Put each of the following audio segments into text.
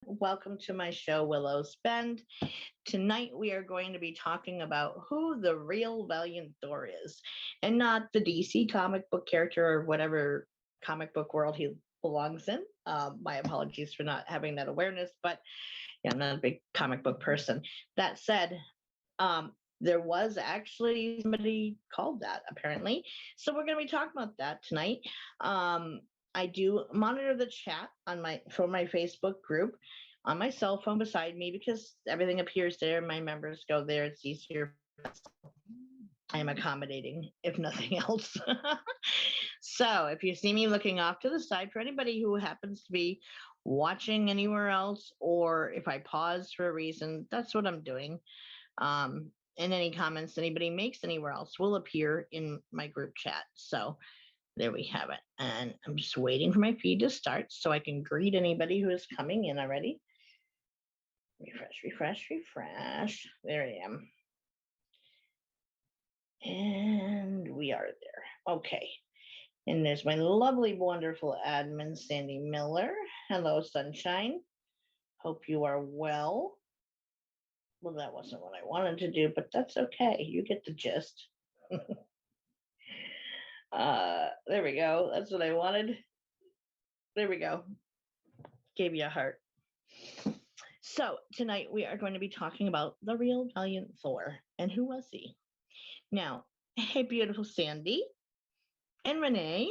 Welcome to my show, Willows Bend. Tonight we are going to be talking about who the real Valiant Thor is, and not the DC comic book character or whatever comic book world he belongs in. My apologies for not having that awareness, but yeah, I'm not a big comic book person. That said, there was actually somebody called that apparently. So we're going to be talking about that tonight. I do monitor the chat on my from my Facebook group on my cell phone beside me because everything appears there. My members go there. It's easier. I am accommodating, if nothing else. So if you see me looking off to the side, for anybody who happens to be watching anywhere else, or if I pause for a reason, that's what I'm doing. And any comments anybody makes anywhere else will appear in my group chat. So there we have it. And I'm just waiting for my feed to start so I can greet anybody who is coming in already. Refresh, refresh, refresh. There I am. And we are there. Okay. And there's my lovely, wonderful admin, Sandy Miller. Hello, Sunshine. Hope you are well. Well, that wasn't what I wanted to do, but that's okay. You get the gist. There we go. That's what I wanted. There we go. Gave you a heart. So tonight we are going to be talking about the real Valiant Thor and who was he? Now, hey, beautiful Sandy and Renee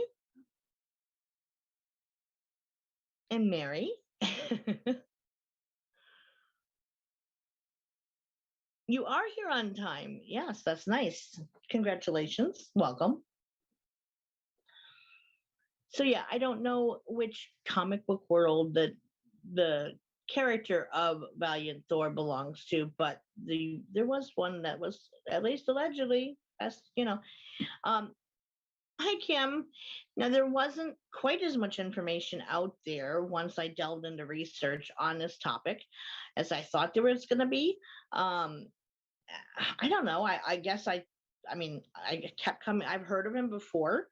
and Mary. You are here on time. Yes, that's nice. Congratulations. Welcome. So yeah, I don't know which comic book world that the character of Valiant Thor belongs to, but there was one that was at least allegedly, as you know. Um, Hi Kim. Now there wasn't quite as much information out there once I delved into research on this topic as I thought there was going to be. Um, I don't know. I guess I mean, I kept coming. I've heard of him before,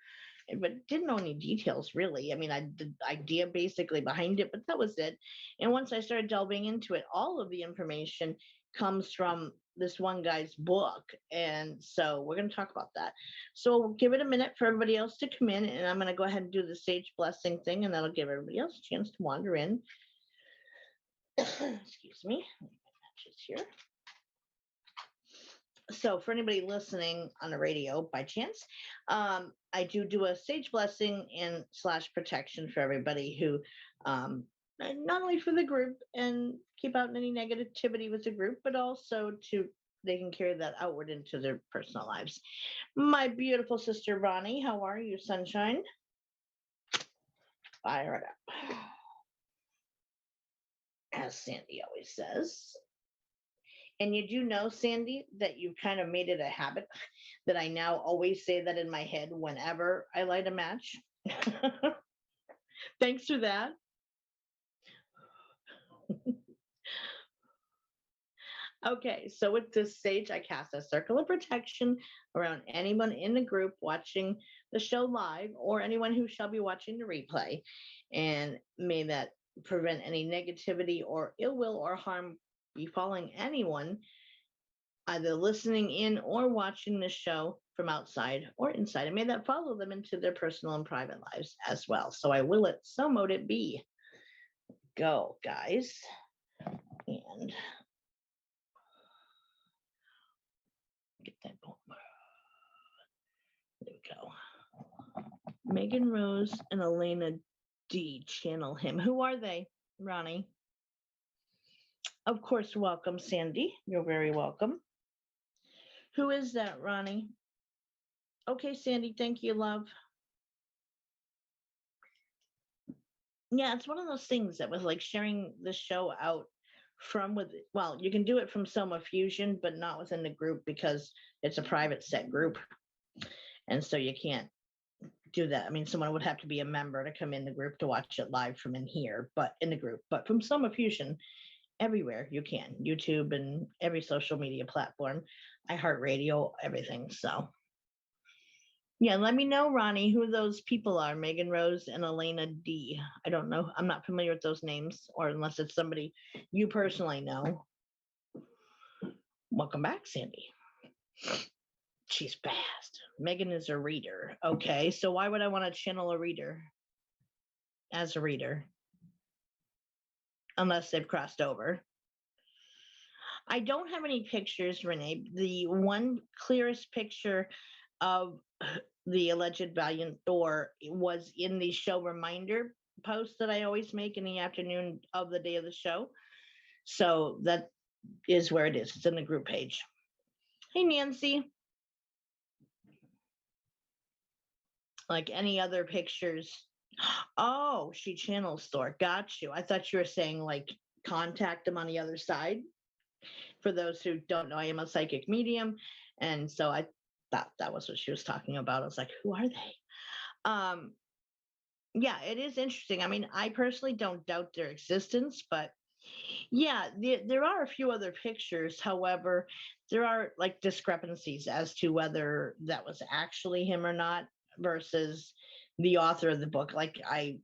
but didn't know any details really. I mean, I the idea basically behind it, but that was it. And once I started delving into it, all of the information comes from this one guy's book, and so we're going to talk about that. So we'll give it a minute for everybody else to come in, and I'm going to go ahead and do the sage blessing thing, and that'll give everybody else a chance to wander in. Excuse me. Matches here. So for anybody listening on the radio by chance, I do a sage blessing and / protection for everybody who, not only for the group and keep out any negativity with the group, but also to they can carry that outward into their personal lives. My beautiful sister Ronnie, how are you, sunshine? Fire it up. As Sandy always says. And you do know, Sandy, that you've kind of made it a habit that I now always say that in my head whenever I light a match. Thanks for that. Okay, so with this sage, I cast a circle of protection around anyone in the group watching the show live or anyone who shall be watching the replay. And may that prevent any negativity or ill will or harm befalling anyone either listening in or watching the show from outside or inside, and may that follow them into their personal and private lives as well. So I will it, so mote it be. Go, guys. And get that going. There we go. Megan Rose and Elena D. Channel him. Who are they, Ronnie? Of course, welcome, Sandy. You're very welcome. Who is that, Ronnie? Okay, Sandy, thank you, love. Yeah, it's one of those things that was like sharing the show out from with, well, you can do it from Soma Fusion, but not within the group because it's a private set group. And so you can't do that. I mean, someone would have to be a member to come in the group to watch it live from in here, but in the group. But from Soma Fusion, everywhere you can, YouTube and every social media platform, iHeartRadio, everything. So Yeah, let me know, Ronnie, who those people are. Megan Rose and Elena D. I don't know. I'm not familiar with those names, or unless it's somebody you personally know. Welcome back, Sandy. She's fast. Megan is a reader. Okay, so why would I want to channel a reader as a reader? Unless they've crossed over. I don't have any pictures, Renee. The one clearest picture of the alleged Valiant Thor was in the show reminder post that I always make in the afternoon of the day of the show. So that is where it is. It's in the group page. Hey, Nancy. Like any other pictures. Oh, she channels Thor. Got you. I thought you were saying like contact him on the other side. For those who don't know, I am a psychic medium. And so I thought that was what she was talking about. I was like, who are they? Yeah, it is interesting. I mean, I personally don't doubt their existence, but yeah, there are a few other pictures. However, there are like discrepancies as to whether that was actually him or not versus the author of the book. Like I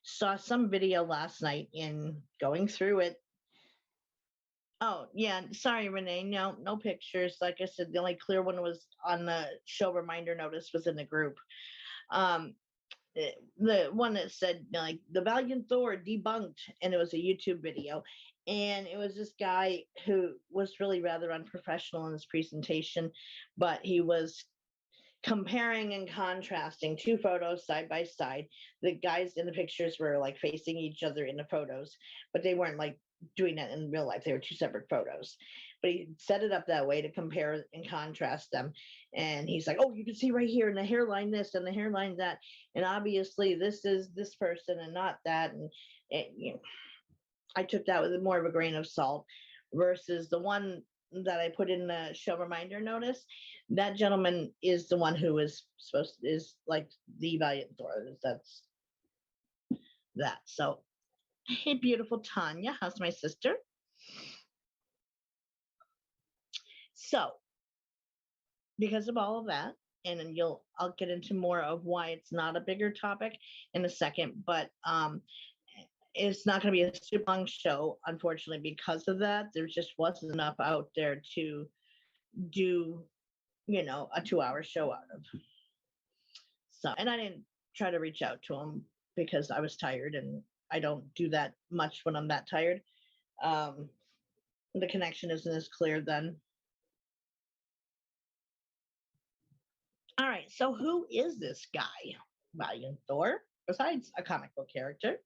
saw some video last night in going through it. Oh, yeah, sorry, Renee. No pictures. Like I said, the only clear one was on the show reminder notice was in the group. Um, the one that said like the Valiant Thor debunked, and it was a YouTube video, and it was this guy who was really rather unprofessional in his presentation, but he was comparing and contrasting two photos side by side. The guys in the pictures were like facing each other in the photos, but they weren't like doing that in real life. They were two separate photos. But he set it up that way to compare and contrast them. And he's like, oh, you can see right here, and the hairline this and the hairline that. And obviously this is this person and not that. And you know, I took that with more of a grain of salt versus the one that I put in the show reminder notice. That gentleman is the one who is supposed to, is like the Valiant Thor. That's that. So, hey, beautiful Tanya, how's my sister? So, because of all of that, and then I'll get into more of why it's not a bigger topic in a second, but it's not going to be a super long show, unfortunately, because of that. There just wasn't enough out there to do, a 2-hour show out of. So, and I didn't try to reach out to him because I was tired, and I don't do that much when I'm that tired. The connection isn't as clear then. All right, so who is this guy, Valiant Thor, besides a comic book character?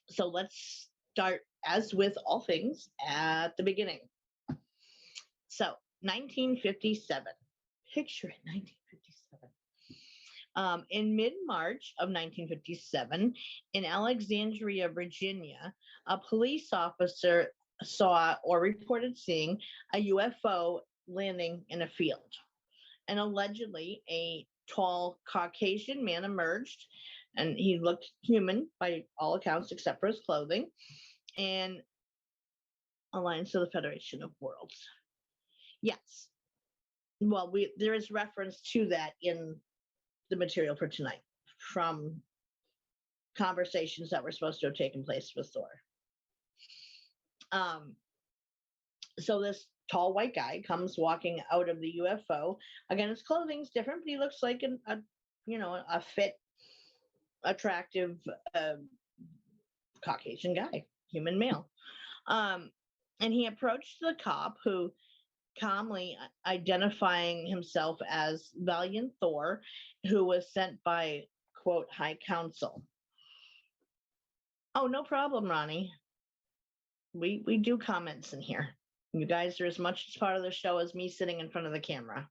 So let's start, as with all things, at the beginning. So 1957. Picture it, 1957. In mid-March of 1957, in Alexandria, Virginia, a police officer saw or reported seeing a UFO landing in a field. And allegedly, a tall Caucasian man emerged, and he looked human by all accounts except for his clothing, and Alliance of the Federation of Worlds. Yes. Well, there is reference to that in the material for tonight from conversations that were supposed to have taken place with Thor. So this tall white guy comes walking out of the UFO. Again, his clothing's different, but he looks like a fit, attractive Caucasian guy, human male. And he approached the cop, who calmly identifying himself as Valiant Thor, who was sent by, quote, High Council. Oh, no problem, Ronnie. We do comments in here. You guys are as much as part of the show as me sitting in front of the camera.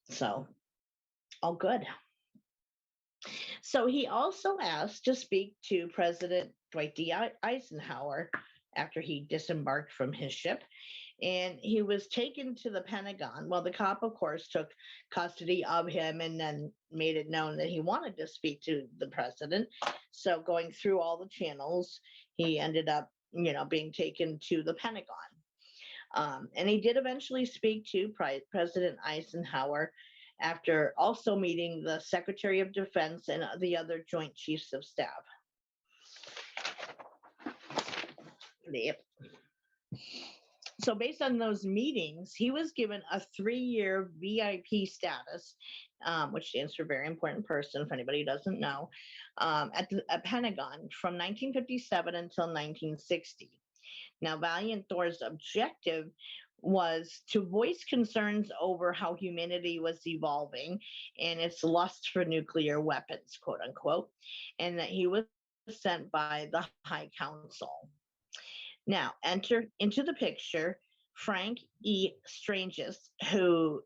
So, all good. So he also asked to speak to President Dwight D. Eisenhower after he disembarked from his ship. And he was taken to the Pentagon. Well, the cop, of course, took custody of him and then made it known that he wanted to speak to the president. So going through all the channels, he ended up, being taken to the Pentagon. And he did eventually speak to President Eisenhower after also meeting the Secretary of Defense and the other Joint Chiefs of Staff. Yep. So based on those meetings, he was given a 3-year VIP status, which stands for very important person, if anybody doesn't know, at the Pentagon from 1957 until 1960. Now, Valiant Thor's objective was to voice concerns over how humanity was evolving and its lust for nuclear weapons, quote unquote, and that he was sent by the High Council. Now, enter into the picture Frank E. Stranges, who,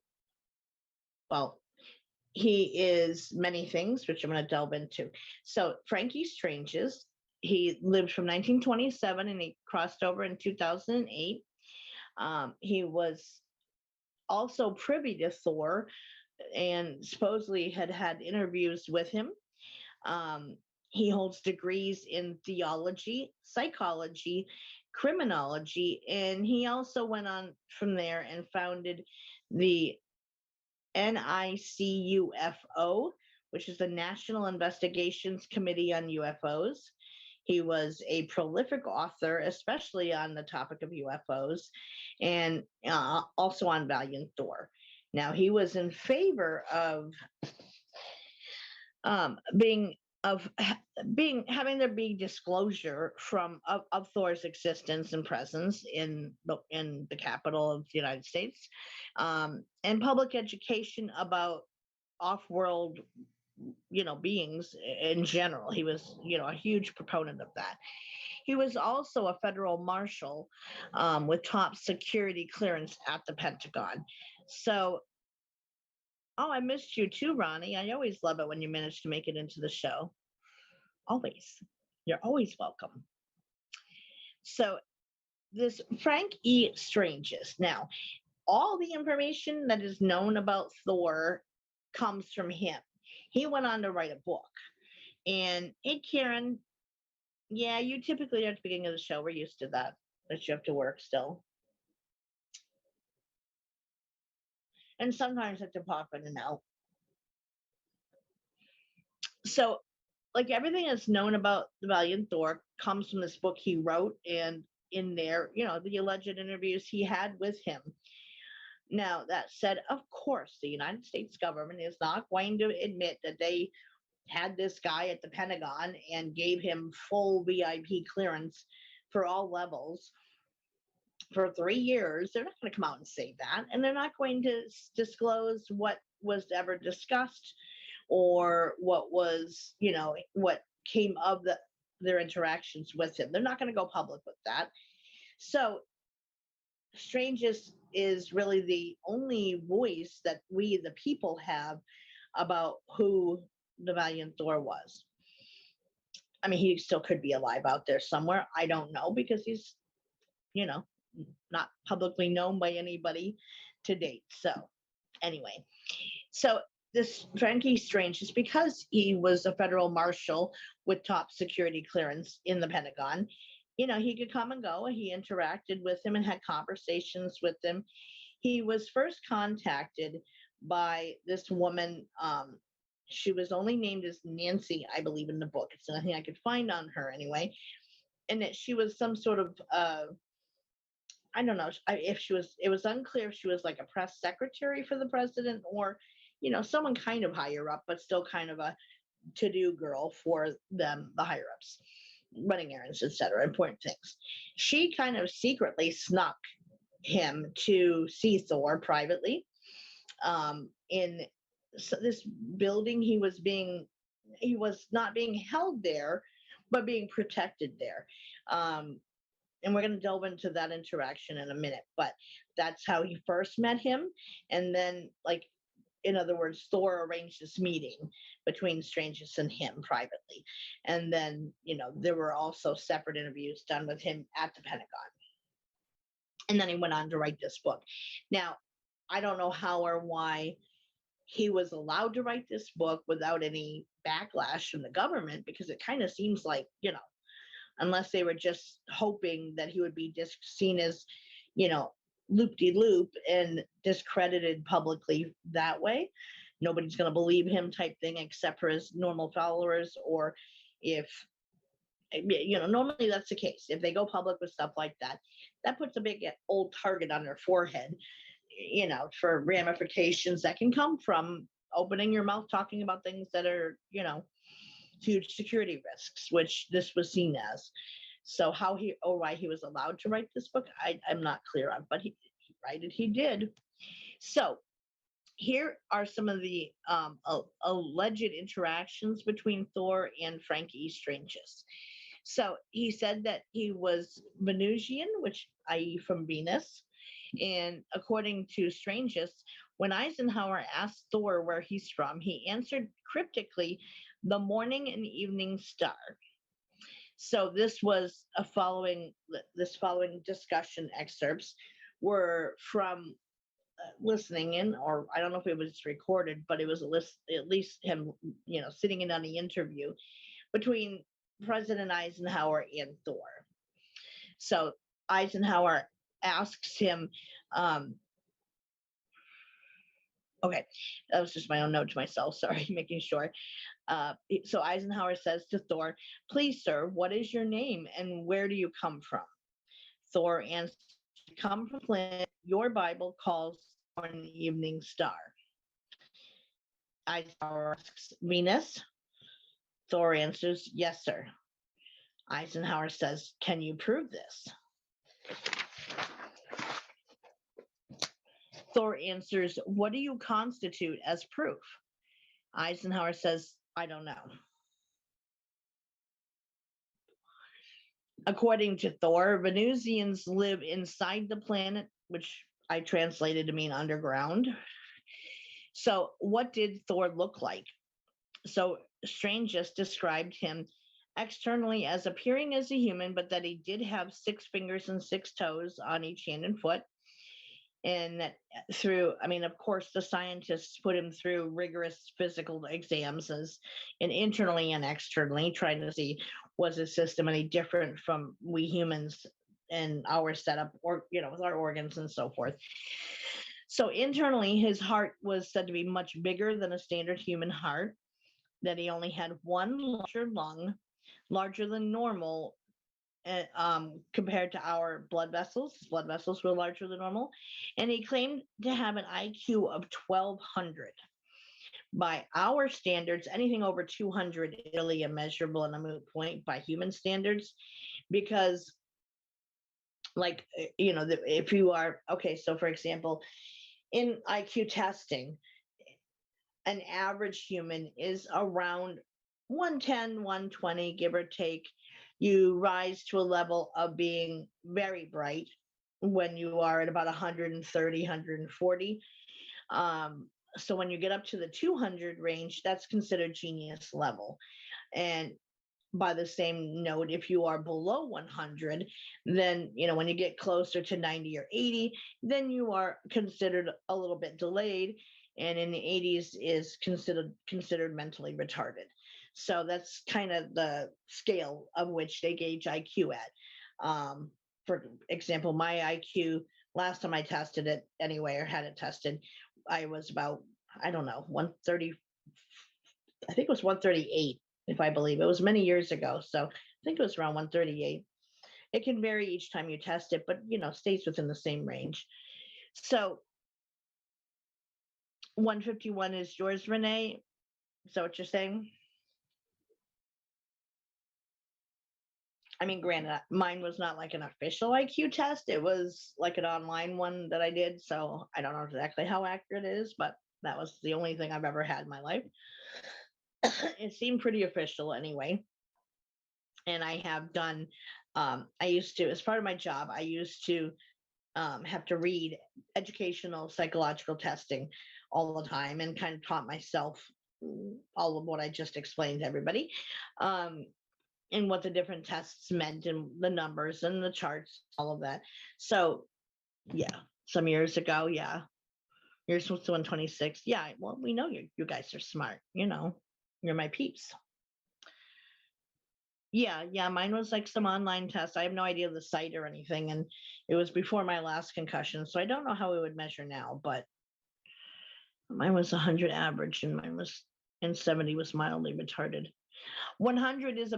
well, he is many things, which I'm going to delve into. So, Frankie Stranges, he lived from 1927 and he crossed over in 2008. He was also privy to Thor and supposedly had interviews with him. He holds degrees in theology, psychology, criminology, and he also went on from there and founded the NICUFO, which is the National Investigations Committee on UFOs. He was a prolific author, especially on the topic of UFOs, and also on Valiant Thor. Now, he was in favor of having there be disclosure of Thor's existence and presence in the capital of the United States, and public education about off-world beings in general. He was a huge proponent of that. He was also a federal marshal with top security clearance at the Pentagon. So, oh, I missed you too, Ronnie. I always love it when you manage to make it into the show. Always. You're always welcome. So this Frank E. Stranges. Now, all the information that is known about Thor comes from him. He went on to write a book. And hey, Karen, yeah, you typically are at the beginning of the show. We're used to that you have to work still. And sometimes I have to pop in and out. So, like, everything that's known about the Valiant Thor comes from this book he wrote, and in there, the alleged interviews he had with him. Now, that said, of course, the United States government is not going to admit that they had this guy at the Pentagon and gave him full VIP clearance for all levels for 3 years. They're not going to come out and say that, and they're not going to disclose what was ever discussed or what was, what came of their interactions with him. They're not going to go public with that. So Stranges is really the only voice that we, the people, have about who the Valiant Thor was. I mean, he still could be alive out there somewhere. I don't know, because he's, not publicly known by anybody to date. So anyway, so this Frankie Strange, is because he was a federal marshal with top security clearance in the Pentagon, he could come and go. He interacted with him and had conversations with him. He was first contacted by this woman. She was only named as Nancy, I believe, in the book. It's nothing I could find on her anyway. And that she was some sort of, I don't know if she was, it was unclear if she was like a press secretary for the president or, someone kind of higher up, but still kind of a to-do girl for them, the higher ups, running errands, etc., important things. She kind of secretly snuck him to see Thor privately in this building. He was not being held there, but being protected there. And we're going to delve into that interaction in a minute, but that's how he first met him. And then, in other words, Thor arranged this meeting between Stranges and him privately. And then, there were also separate interviews done with him at the Pentagon. And then he went on to write this book. Now, I don't know how or why he was allowed to write this book without any backlash from the government, because it kind of seems like, unless they were just hoping that he would be seen as, loop-de-loop and discredited publicly that way. nobody's going to believe him type thing except for his normal followers, or if normally that's the case. If they go public with stuff like that, that puts a big old target on their forehead, for ramifications that can come from opening your mouth talking about things that are, huge security risks, which this was seen as. So why he was allowed to write this book, I'm not clear on, but he did. So here are some of the alleged interactions between Thor and Frankie Strange. So he said that he was Venusian, which i.e. from Venus. And according to Stranges, when Eisenhower asked Thor where he's from, he answered cryptically, the morning and evening star. So this following discussion excerpts were from listening in, or I don't know if it was recorded, but it was at least him, sitting in on the interview between President Eisenhower and Thor. So Eisenhower asks him, okay, that was just my own note to myself, sorry, making sure. So Eisenhower says to Thor, please, sir, what is your name and where do you come from? Thor answers, come from Flint, your Bible calls for an evening star. Eisenhower asks, Venus? Thor answers, yes, sir. Eisenhower says, can you prove this? Thor answers, what do you constitute as proof? Eisenhower says, I don't know. According to Thor, Venusians live inside the planet, which I translated to mean underground. So what did Thor look like? So Strange just described him externally as appearing as a human, but that he did have 6 fingers and 6 toes on each hand and foot. And that of course, the scientists put him through rigorous physical exams and internally and externally, trying to see, was his system any different from we humans and our setup, or, with our organs and so forth. So internally, his heart was said to be much bigger than a standard human heart, that he only had 1 larger lung, larger than normal, compared to our blood vessels. His blood vessels were larger than normal. And he claimed to have an IQ of 1,200. By our standards, anything over 200 is really immeasurable and a moot point by human standards, because if you are, okay, so for example, in IQ testing, an average human is around 110, 120, give or take. You rise to a level of being very bright when you are at about 130, 140. So when you get up to the 200 range, that's considered genius level. And by the same note, if you are below 100, then, when you get closer to 90 or 80, then you are considered a little bit delayed. And in the 80s is considered mentally retarded. So that's kind of the scale of which they gauge IQ at. For example, my IQ, last time I tested it anyway, or had it tested, I was about, 130, I think it was 138, if I believe. It was many years ago. So I think it was around 138. It can vary each time you test it, but, stays within the same range. So 151 is yours, Renee? Is that what you're saying? Granted, mine was not like an official IQ test. It was like an online one that I did. So I don't know exactly how accurate it is, but that was the only thing I've ever had in my life. It seemed pretty official anyway. And I have done, I used to, as part of my job, I used to have to read educational psychological testing all the time, and kind of taught myself all of what I just explained to everybody. And what the different tests meant and the numbers and the charts, all of that. So yeah, some years ago, yeah. Yours was 126. Yeah, well, we know you guys are smart, you're my peeps. Yeah, mine was like some online test. I have no idea the site or anything, and it was before my last concussion, so I don't know how it would measure now, but Mine was 100 average, and 70 was mildly retarded. 100 is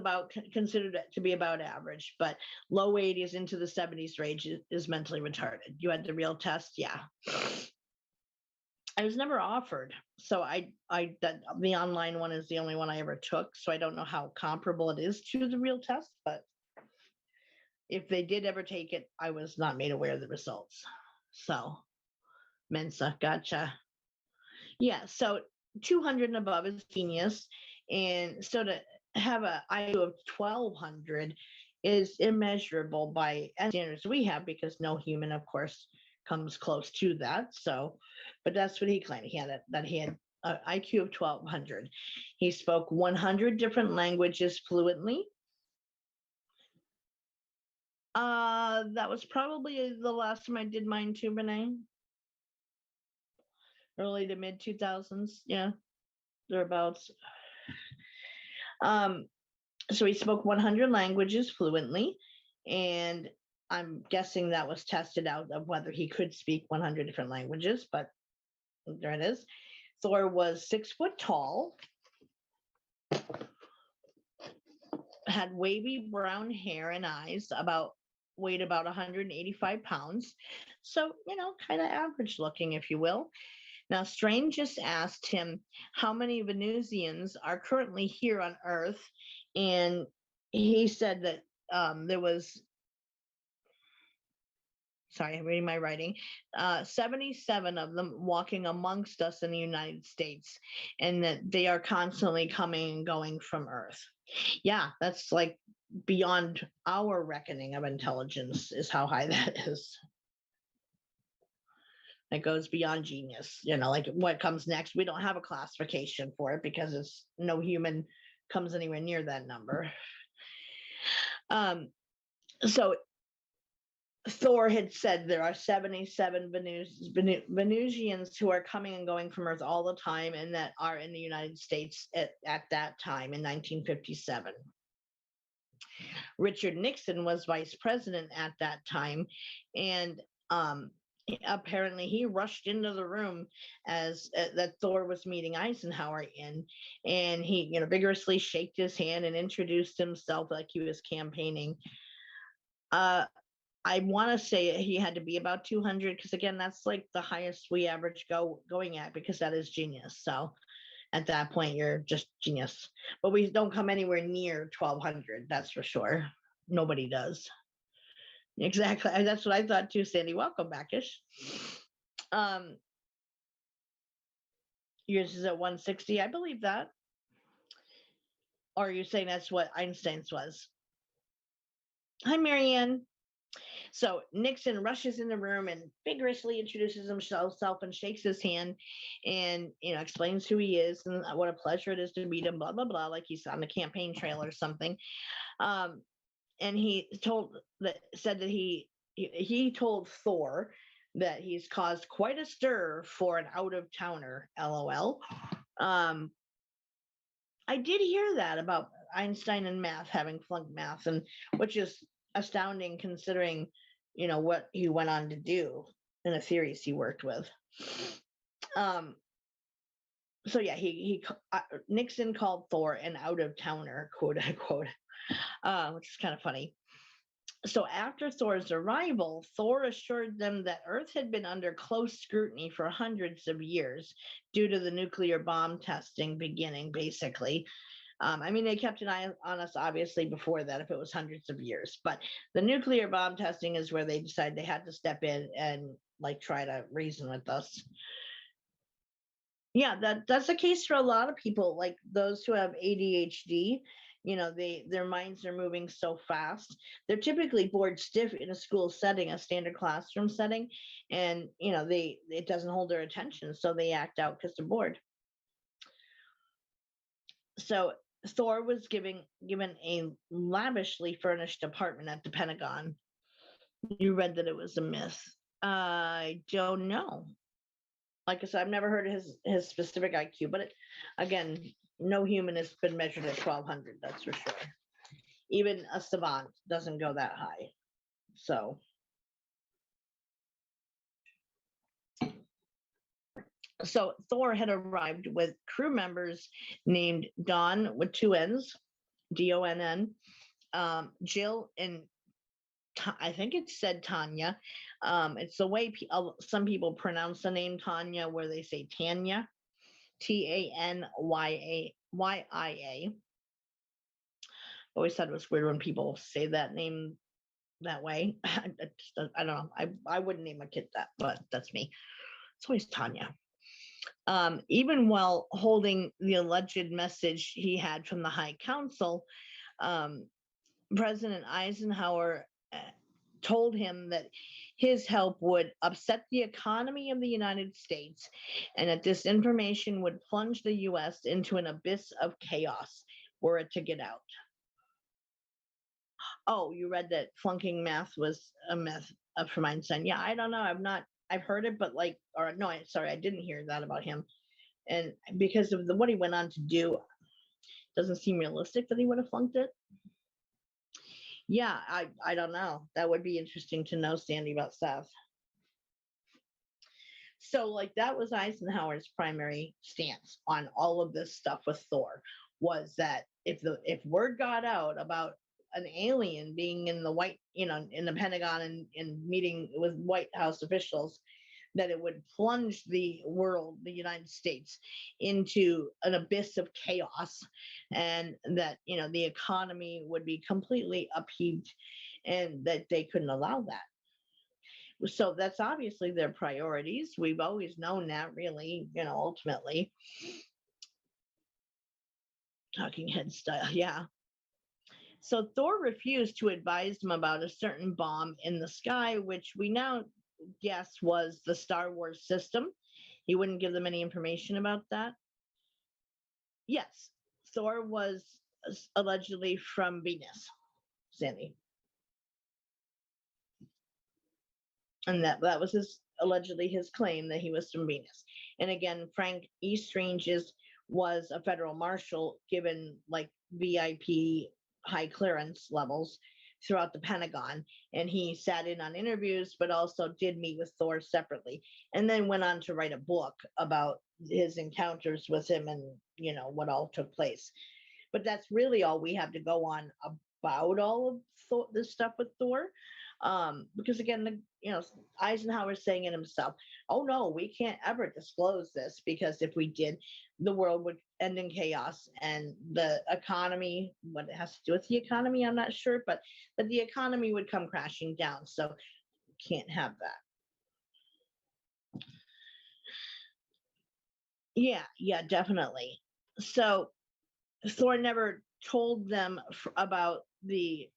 considered to be about average, but low 80s into the 70s range is mentally retarded. You had the real test, yeah. I was never offered, so the online one is the only one I ever took, so I don't know how comparable it is to the real test, but if they did ever take it, I was not made aware of the results. So, Mensa, gotcha. Yeah, so 200 and above is genius, and so to have an IQ of 1200 is immeasurable by any standards we have, because no human, of course, comes close to that. So, but that's what he claimed. He had an IQ of 1200. He spoke 100 different languages fluently. That was probably the last time I did mine too, Renee. Early to mid 2000s, yeah, thereabouts. So he spoke 100 languages fluently, and I'm guessing that was tested out of whether he could speak 100 different languages, but there it is. Thor was 6 foot tall, had wavy brown hair and eyes, weighed about 185 pounds. So, kind of average looking, if you will. Now, Strange just asked him how many Venusians are currently here on Earth, and he said that there was, sorry, I'm reading my writing, 77 of them walking amongst us in the United States, and that they are constantly coming and going from Earth. Yeah, that's like beyond our reckoning of intelligence, is how high that is. It goes beyond genius, like what comes next. We don't have a classification for it because no human comes anywhere near that number. So Thor had said there are 77 Venusians who are coming and going from Earth all the time, and that are in the United States at that time in 1957. Richard Nixon was vice president at that time, and apparently he rushed into the room as that Thor was meeting Eisenhower in, and he vigorously shaked his hand and introduced himself like he was campaigning. I want to say he had to be about 200, because again, that's like the highest we average going at, because that is genius. So at that point, you're just genius. But we don't come anywhere near 1200, that's for sure. Nobody does. Exactly. That's what I thought too, Sandy. Welcome back-ish. Yours is at 160. I believe that. Or are you saying that's what Einstein's was? Hi, Marianne. So Nixon rushes in the room and vigorously introduces himself and shakes his hand, and explains who he is and what a pleasure it is to meet him, blah blah blah, like he's on the campaign trail or something. And he said that he told Thor that he's caused quite a stir for an out-of-towner, LOL. I did hear that about Einstein and math, having flunked math, and which is astounding considering what he went on to do and the theories he worked with. So yeah, Nixon called Thor an out-of-towner, quote unquote, which is kind of funny. So after Thor's arrival, Thor assured them that Earth had been under close scrutiny for hundreds of years due to the nuclear bomb testing beginning, basically. They kept an eye on us, obviously, before that, if it was hundreds of years. But the nuclear bomb testing is where they decided they had to step in and try to reason with us. Yeah, that's the case for a lot of people, like those who have ADHD. Their minds are moving so fast. They're typically bored stiff in a school setting, a standard classroom setting, and it doesn't hold their attention, so they act out because they're bored. So Thor was given a lavishly furnished apartment at the Pentagon. You read that it was a myth. I don't know. Like I said, I've never heard of his specific IQ, but again, no human has been measured at 1200, that's for sure. Even a savant doesn't go that high. So So Thor had arrived with crew members named Don with two N's, Donn, Jill, and I think it said Tanya. It's the way some people pronounce the name Tanya, where they say Tanya, Tanya. Always thought it was weird when people say that name that way. I don't know. I wouldn't name a kid that, but that's me. It's always Tanya. Even while holding the alleged message he had from the High Council, President Eisenhower told him that his help would upset the economy of the United States and that this information would plunge the U.S. into an abyss of chaos were it to get out. Oh, you read that flunking math was a myth from Einstein. Yeah, I don't know. I've heard it, but I didn't hear that about him. And because of what he went on to do, doesn't seem realistic that he would have flunked it. Yeah, I don't know. That would be interesting to know, Sandy, about Seth. So that was Eisenhower's primary stance on all of this stuff with Thor, was that if word got out about an alien being in the in the Pentagon and meeting with White House officials, that it would plunge the world, the United States, into an abyss of chaos, and that the economy would be completely upheaved, and that they couldn't allow that. So that's obviously their priorities. We've always known that, really, ultimately. Talking head style, yeah. So Thor refused to advise them about a certain bomb in the sky, which we now guess was the Star Wars system. He wouldn't give them any information about that. Yes, Thor was allegedly from Venus, Sandy. And that was allegedly his claim, that he was from Venus. And again, Frankie Strange was a federal marshal, given VIP high clearance levels throughout the Pentagon, and he sat in on interviews, but also did meet with Thor separately, and then went on to write a book about his encounters with him and what all took place. But that's really all we have to go on about all of this stuff with Thor, because again, Eisenhower's saying it himself. Oh no, we can't ever disclose this, because if we did, the world would end in chaos, and the economy, what it has to do with the economy, I'm not sure, but the economy would come crashing down. So can't have that. Yeah, definitely. So Thor never told them about the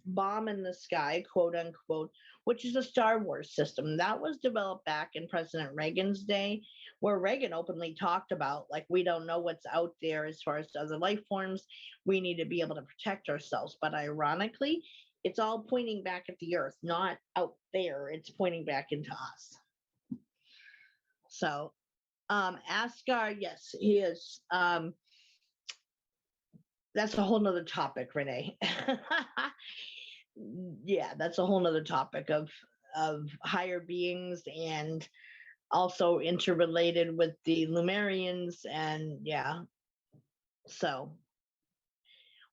bomb in the sky, quote unquote, which is a Star Wars system that was developed back in President Reagan's day, where Reagan openly talked about, we don't know what's out there as far as other life forms. We need to be able to protect ourselves. But ironically, it's all pointing back at the Earth, not out there. It's pointing back into us. So, Asgard, yes, he is. That's a whole nother topic, Renee. Yeah, that's a whole nother topic of higher beings, and also interrelated with the Lumerians, and yeah. So,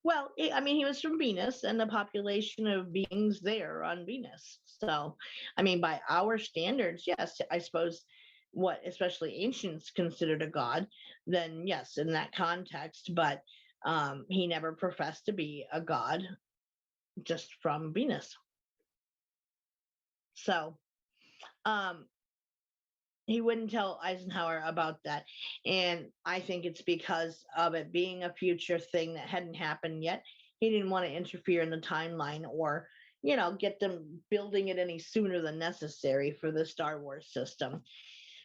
well, he was from Venus, and the population of beings there on Venus. So, by our standards, yes, I suppose what especially ancients considered a god, then yes, in that context, but he never professed to be a god, just from Venus. So he wouldn't tell Eisenhower about that. And I think it's because of it being a future thing that hadn't happened yet. He didn't want to interfere in the timeline, or get them building it any sooner than necessary for the Star Wars system.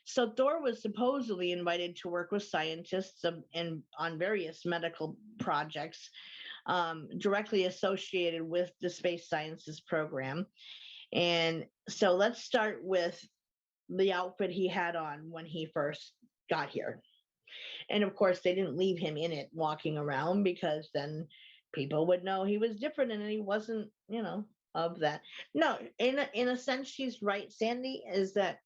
So Thor was supposedly invited to work with scientists on various medical projects directly associated with the space sciences program. And so let's start with the outfit he had on when he first got here. And of course, they didn't leave him in it walking around, because then people would know he was different, and he wasn't, of that. No, in a sense, she's right, Sandy, is that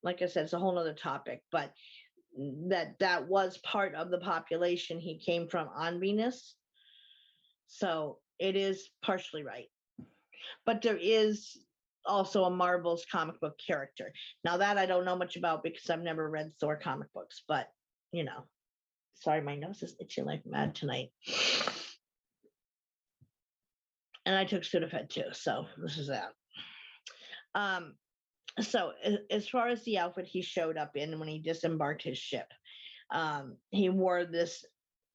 like I said, it's a whole nother topic, but that was part of the population he came from on Venus. So it is partially right. But there is also a Marvel's comic book character. Now that I don't know much about because I've never read Thor comic books, but you know, sorry, my nose is itching like mad tonight. And I took Sudafed too, so this is that. So as far as the outfit he showed up in when he disembarked his ship, he wore this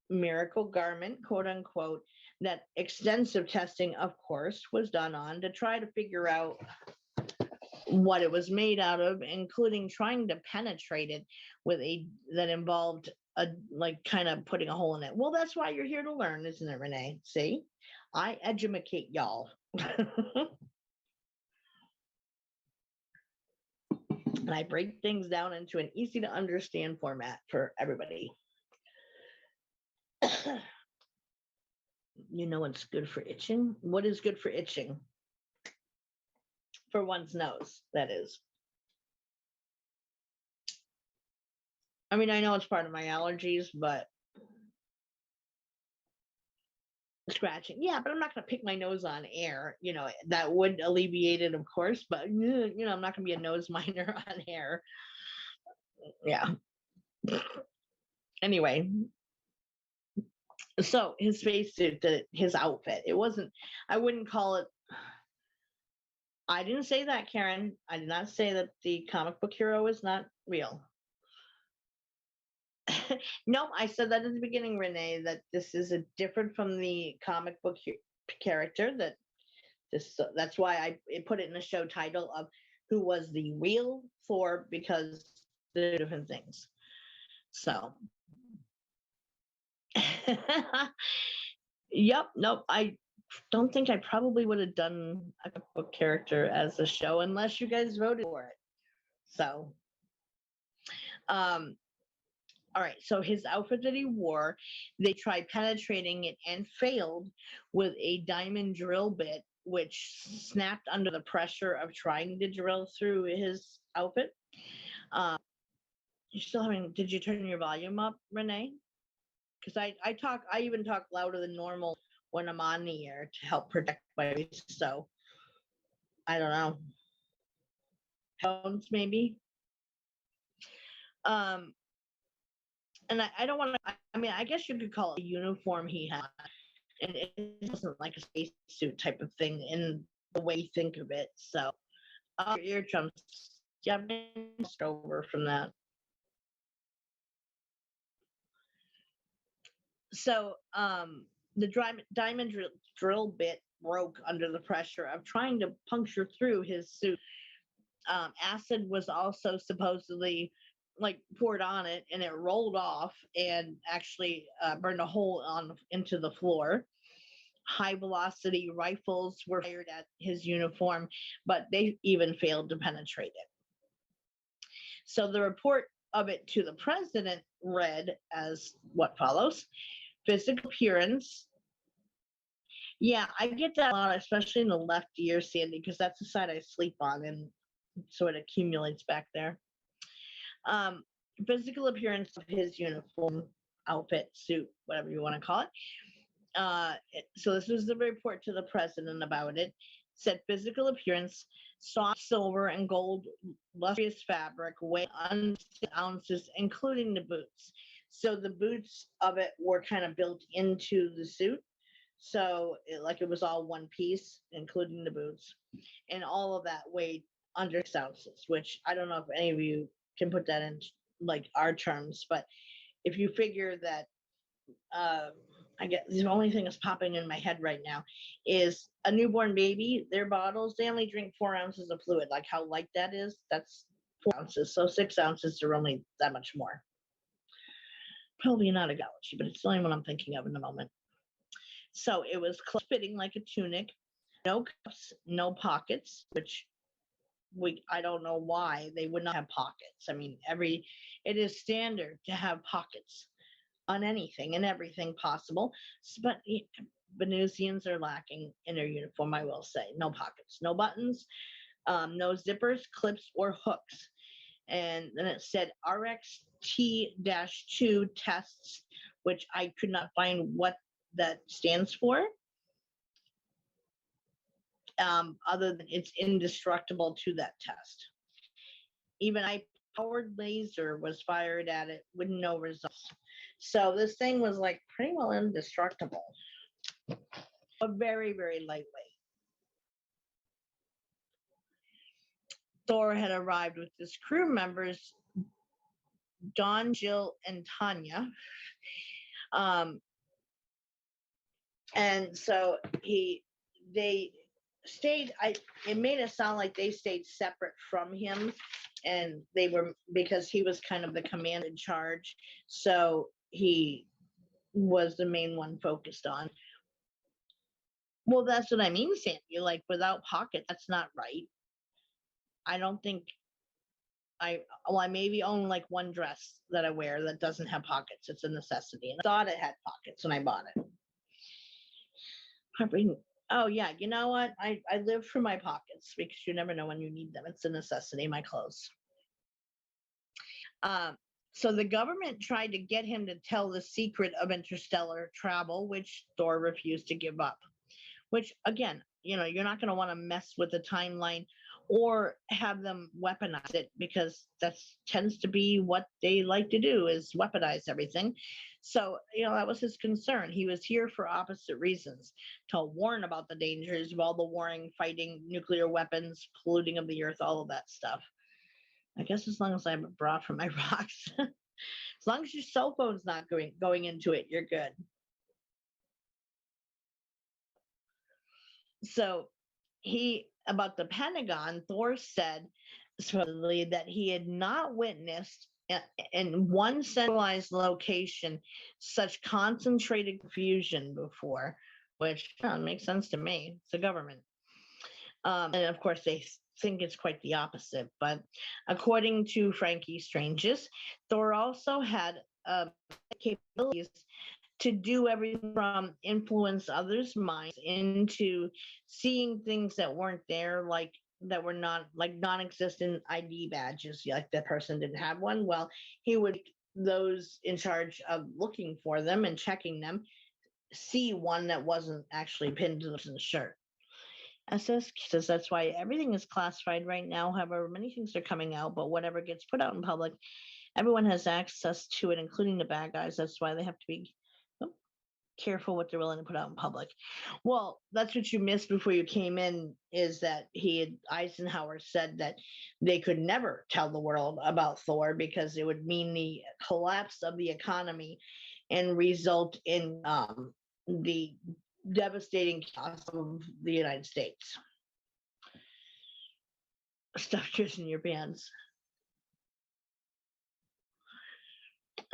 miracle garment, quote unquote, that extensive testing, of course, was done on to try to figure out what it was made out of, including trying to penetrate it with that involved a like kind of putting a hole in it. Well, that's why you're here to learn, isn't it, Renee? See, I educate y'all. And I break things down into an easy to understand format for everybody. You know what's good for itching? What is good for itching? For one's nose, that is. I mean, I know it's part of my allergies, but scratching, yeah, but I'm not going to pick my nose on air. You know, that would alleviate it, of course, but, you know, I'm not going to be a nose miner on air. Yeah. Anyway, so his spacesuit, his outfit, it wasn't, I wouldn't call it, I didn't say that, Karen. I did not say that the comic book hero is not real. No, I said that at the beginning, Renee, that this is a different from the comic book character. That's why I put it in the show title of who was the real Thor, because they're different things. So, yep, nope. I don't think I probably would have done a comic book character as a show unless you guys voted for it. So, all right, so his outfit that he wore, they tried penetrating it and failed with a diamond drill bit, which snapped under the pressure of trying to drill through his outfit. You still having? Did you turn your volume up, Renee? Because I even talk louder than normal when I'm on the air to help protect my voice. So I don't know. Tones maybe. And I don't want to. I mean, I guess you could call it a uniform he had, and it wasn't like a spacesuit type of thing in the way you think of it. So, your eardrums, you have over from that. So, the diamond drill bit broke under the pressure of trying to puncture through his suit. Acid was also supposedly like poured on it, and it rolled off and actually burned a hole into the floor. High velocity rifles were fired at his uniform, but they even failed to penetrate it. So the report of it to the president read as what follows: physical appearance. Yeah, I get that a lot, especially in the left ear, Sandy, because that's the side I sleep on, and so it accumulates back there. Physical appearance of his uniform, outfit, suit, whatever you want to call it. So this was the report to the president about it. Said physical appearance: soft silver and gold lustrous fabric, weighing 6 ounces, including the boots. So the boots of it were kind of built into the suit. So it was all one piece, including the boots. And all of that weighed under 6 ounces, which I don't know if any of you can put that in like our terms, but if you figure that, I guess the only thing that's popping in my head right now is a newborn baby, their bottles, they only drink 4 ounces of fluid. Like how light that is, that's 4 ounces. So 6 ounces are only that much more. Probably not a galaxy, but it's the only one I'm thinking of in the moment. So it was close fitting like a tunic, no cuffs, no pockets, which I don't know why they would not have pockets. I mean, it is standard to have pockets on anything and everything possible. But Venusians are lacking in their uniform, I will say. No pockets, no buttons, no zippers, clips, or hooks. And then it said RXT-2 tests, which I could not find what that stands for. Other than it's indestructible to that test. Even a powered laser was fired at it with no results. So this thing was like pretty well indestructible, but very, very lightweight. Thor had arrived with his crew members, Dawn, Jill, and Tanya. And so they stayed, it made it sound like they stayed separate from him, and they were, because he was kind of the command in charge, so he was the main one focused on. Well, that's what I mean, Sandy. Like, without pockets, that's not right. I don't think I maybe own like one dress that I wear that doesn't have pockets. It's a necessity. And I thought it had pockets when I bought it. Oh yeah, you know what? I live for my pockets because you never know when you need them. It's a necessity, my clothes. So the government tried to get him to tell the secret of interstellar travel, which Thor refused to give up. Which, again, you're not going to want to mess with the timeline or have them weaponize it, because that tends to be what they like to do, is weaponize everything. So, that was his concern. He was here for opposite reasons, to warn about the dangers of all the warring, fighting, nuclear weapons, polluting of the earth, all of that stuff. I guess as long as I have a bra for my rocks. As long as your cell phone's not going into it, you're good. So about the Pentagon, Thor said supposedly that he had not witnessed in one centralized location such concentrated confusion before, which makes sense to me. It's the government. And of course, they think it's quite the opposite. But according to Frankie Strange's, Thor also had capabilities to do everything from influence others' minds into seeing things that weren't there, like that were not, like non-existent ID badges, like that person didn't have one. Well, he would, those in charge of looking for them and checking them, see one that wasn't actually pinned to the shirt. SS says that's why everything is classified right now. However, many things are coming out, but whatever gets put out in public, everyone has access to it, including the bad guys. That's why they have to be careful what they're willing to put out in public. Well, that's what you missed before you came in, is that Eisenhower said that they could never tell the world about Thor because it would mean the collapse of the economy and result in the devastating chaos of the United States. Stuff just in your pants.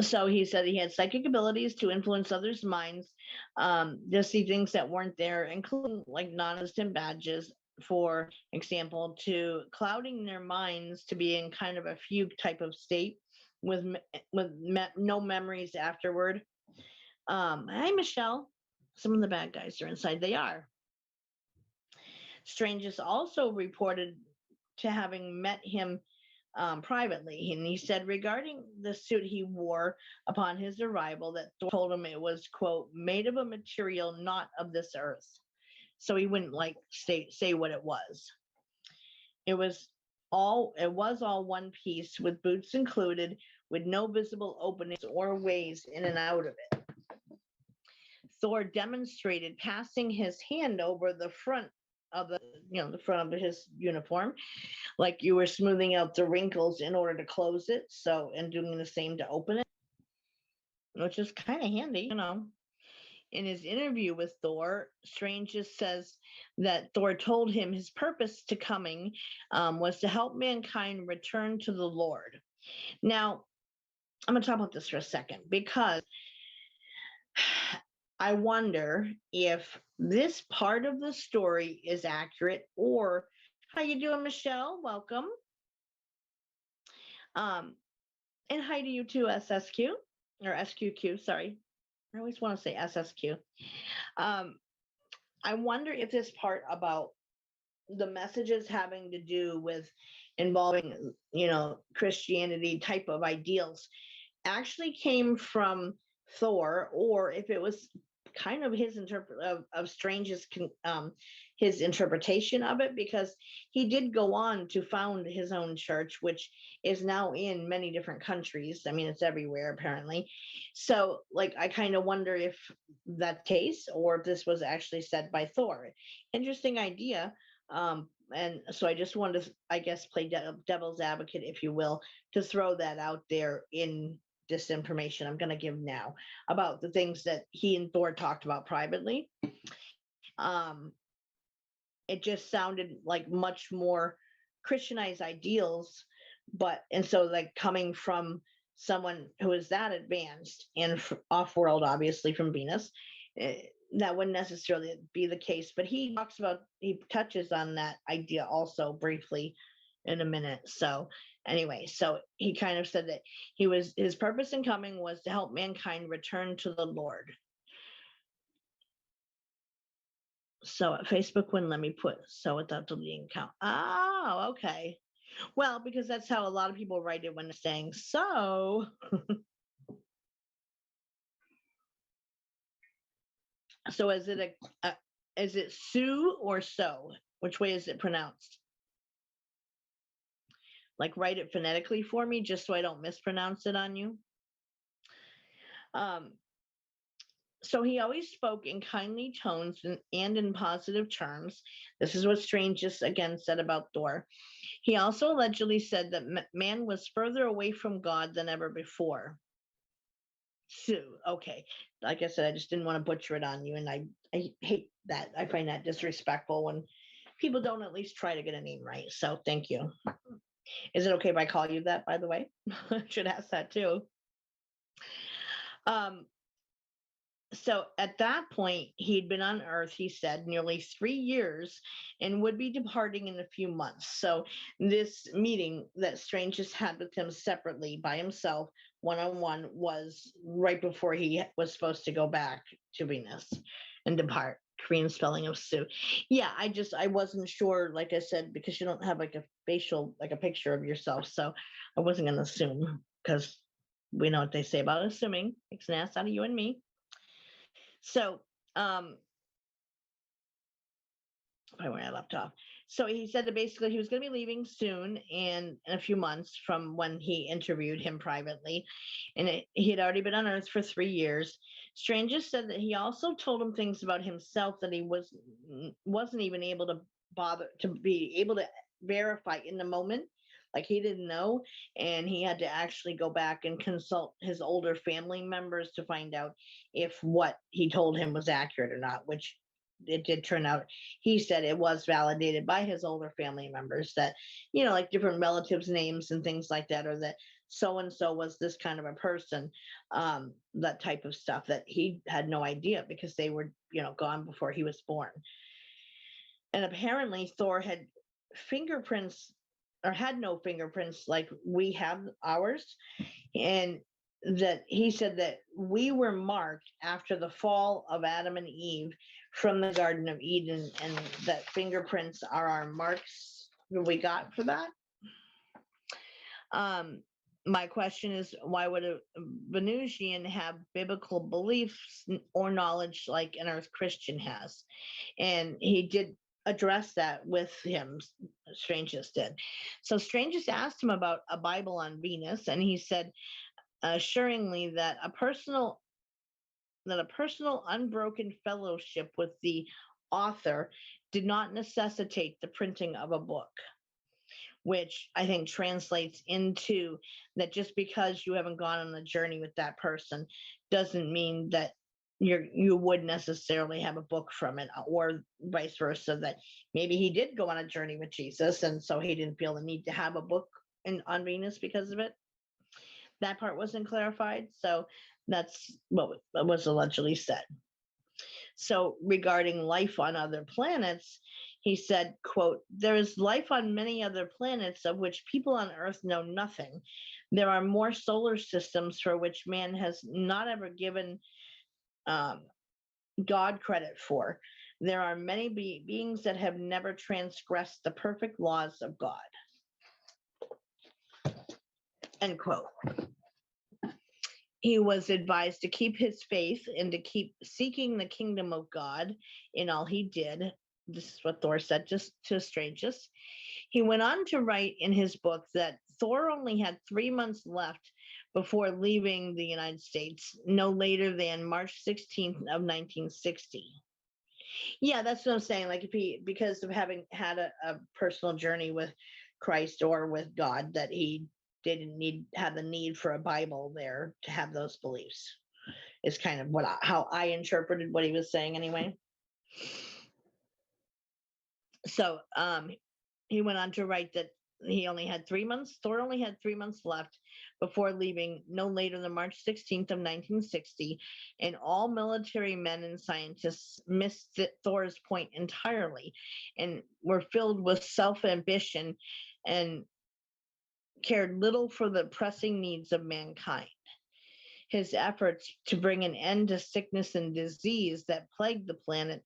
So he said he had psychic abilities to influence others' minds, to see things that weren't there, including like non-existent badges, for example, to clouding their minds to be in kind of a fugue type of state with no memories afterward. Hi, Michelle. Some of the bad guys are inside. They are. Strange is also reported to having met him privately, and he said regarding the suit he wore upon his arrival that Thor told him it was, quote, made of a material not of this earth. So he wouldn't like say what it was. It was all one piece with boots included, with no visible openings or ways in and out of it. Thor demonstrated passing his hand over the front of the front of his uniform, like you were smoothing out the wrinkles in order to close it, and doing the same to open it, which is kind of handy. In his interview with Thor, Strange says that Thor told him his purpose to coming was to help mankind return to the Lord. Now, I'm going to talk about this for a second, because I wonder if this part of the story is accurate, or how you doing, Michelle? Welcome. And hi to you too, SSQ, or SQQ, sorry. I always want to say SSQ. I wonder if this part about the messages having to do with involving, Christianity type of ideals actually came from Thor, or if it was kind of his of Strange's his interpretation of it, because he did go on to found his own church, which is now in many different countries. I mean, it's everywhere apparently. So, like, I kind of wonder if that case, or if this was actually said by Thor. Interesting idea. And so I just wanted to, I guess, play devil's advocate, if you will, to throw that out there in this information I'm going to give now about the things that he and Thor talked about privately. It just sounded like much more Christianized ideals, and so, like, coming from someone who is that advanced and off world, obviously from Venus, that wouldn't necessarily be the case. But he touches on that idea also briefly in a minute. So anyway, so he kind of said that his purpose in coming was to help mankind return to the Lord. So at Facebook wouldn't let me put so without deleting account. Oh, okay. Well, because that's how a lot of people write it when they're saying so. So is it Sue or so? Which way is it pronounced? Like, write it phonetically for me, just so I don't mispronounce it on you. So he always spoke in kindly tones and in positive terms. This is what Strange just again said about Thor. He also allegedly said that man was further away from God than ever before. Sue, okay. Like I said, I just didn't want to butcher it on you, and I hate that. I find that disrespectful when people don't at least try to get a name right. So thank you. Is it okay if I call you that, by the way? I should ask that too. So at that point, he'd been on Earth, he said, nearly 3 years and would be departing in a few months. So this meeting that Strange just had with him separately by himself, one-on-one, was right before he was supposed to go back to Venus and depart. Korean spelling of Sue. Yeah, I wasn't sure, like I said, because you don't have like a facial, like a picture of yourself. So I wasn't going to assume, because we know what they say about assuming. Makes an ass out of you and me. So, where I left off. So he said that basically he was going to be leaving soon, and in a few months from when he interviewed him privately, and he had already been on Earth for 3 years. Strange said that he also told him things about himself that he wasn't even able to bother to be able to verify in the moment. Like, he didn't know, and he had to actually go back and consult his older family members to find out if what he told him was accurate or not, which it did turn out. He said it was validated by his older family members that, like different relatives' names and things like that, or that so-and-so was this kind of a person, that type of stuff that he had no idea because they were, gone before he was born. And apparently Thor had fingerprints, or had no fingerprints like we have ours. And that he said that we were marked after the fall of Adam and Eve from the Garden of Eden, and that fingerprints are our marks that we got for that. My question is, why would a Venusian have biblical beliefs or knowledge like an Earth Christian has? And he did address that with him. Strange's did. So Strange's asked him about a Bible on Venus, and he said assuringly that a personal unbroken fellowship with the author did not necessitate the printing of a book, which I think translates into that just because you haven't gone on a journey with that person doesn't mean that you would necessarily have a book from it, or vice versa, that maybe he did go on a journey with Jesus and so he didn't feel the need to have a book on Venus because of it. That part wasn't clarified, so that's what was allegedly said. So regarding life on other planets, he said, quote, "There is life on many other planets of which people on Earth know nothing. There are more solar systems for which man has not ever given God credit for. There are many beings that have never transgressed the perfect laws of God." end quote. He was advised to keep his faith and to keep seeking the kingdom of God in all he did. This is what Thor said just to strangers. He went on to write in his book that Thor only had 3 months left before leaving the United States, no later than March 16th of 1960. Yeah, that's what I'm saying. Like, if he, because of having had a personal journey with Christ or with God, that he didn't have the need for a Bible there to have those beliefs. Is kind of how I interpreted what he was saying anyway. So he went on to write that he only had 3 months. Thor only had 3 months left before leaving, no later than March 16th of 1960, and all military men and scientists missed Thor's point entirely and were filled with self-ambition and cared little for the pressing needs of mankind. His efforts to bring an end to sickness and disease that plagued the planet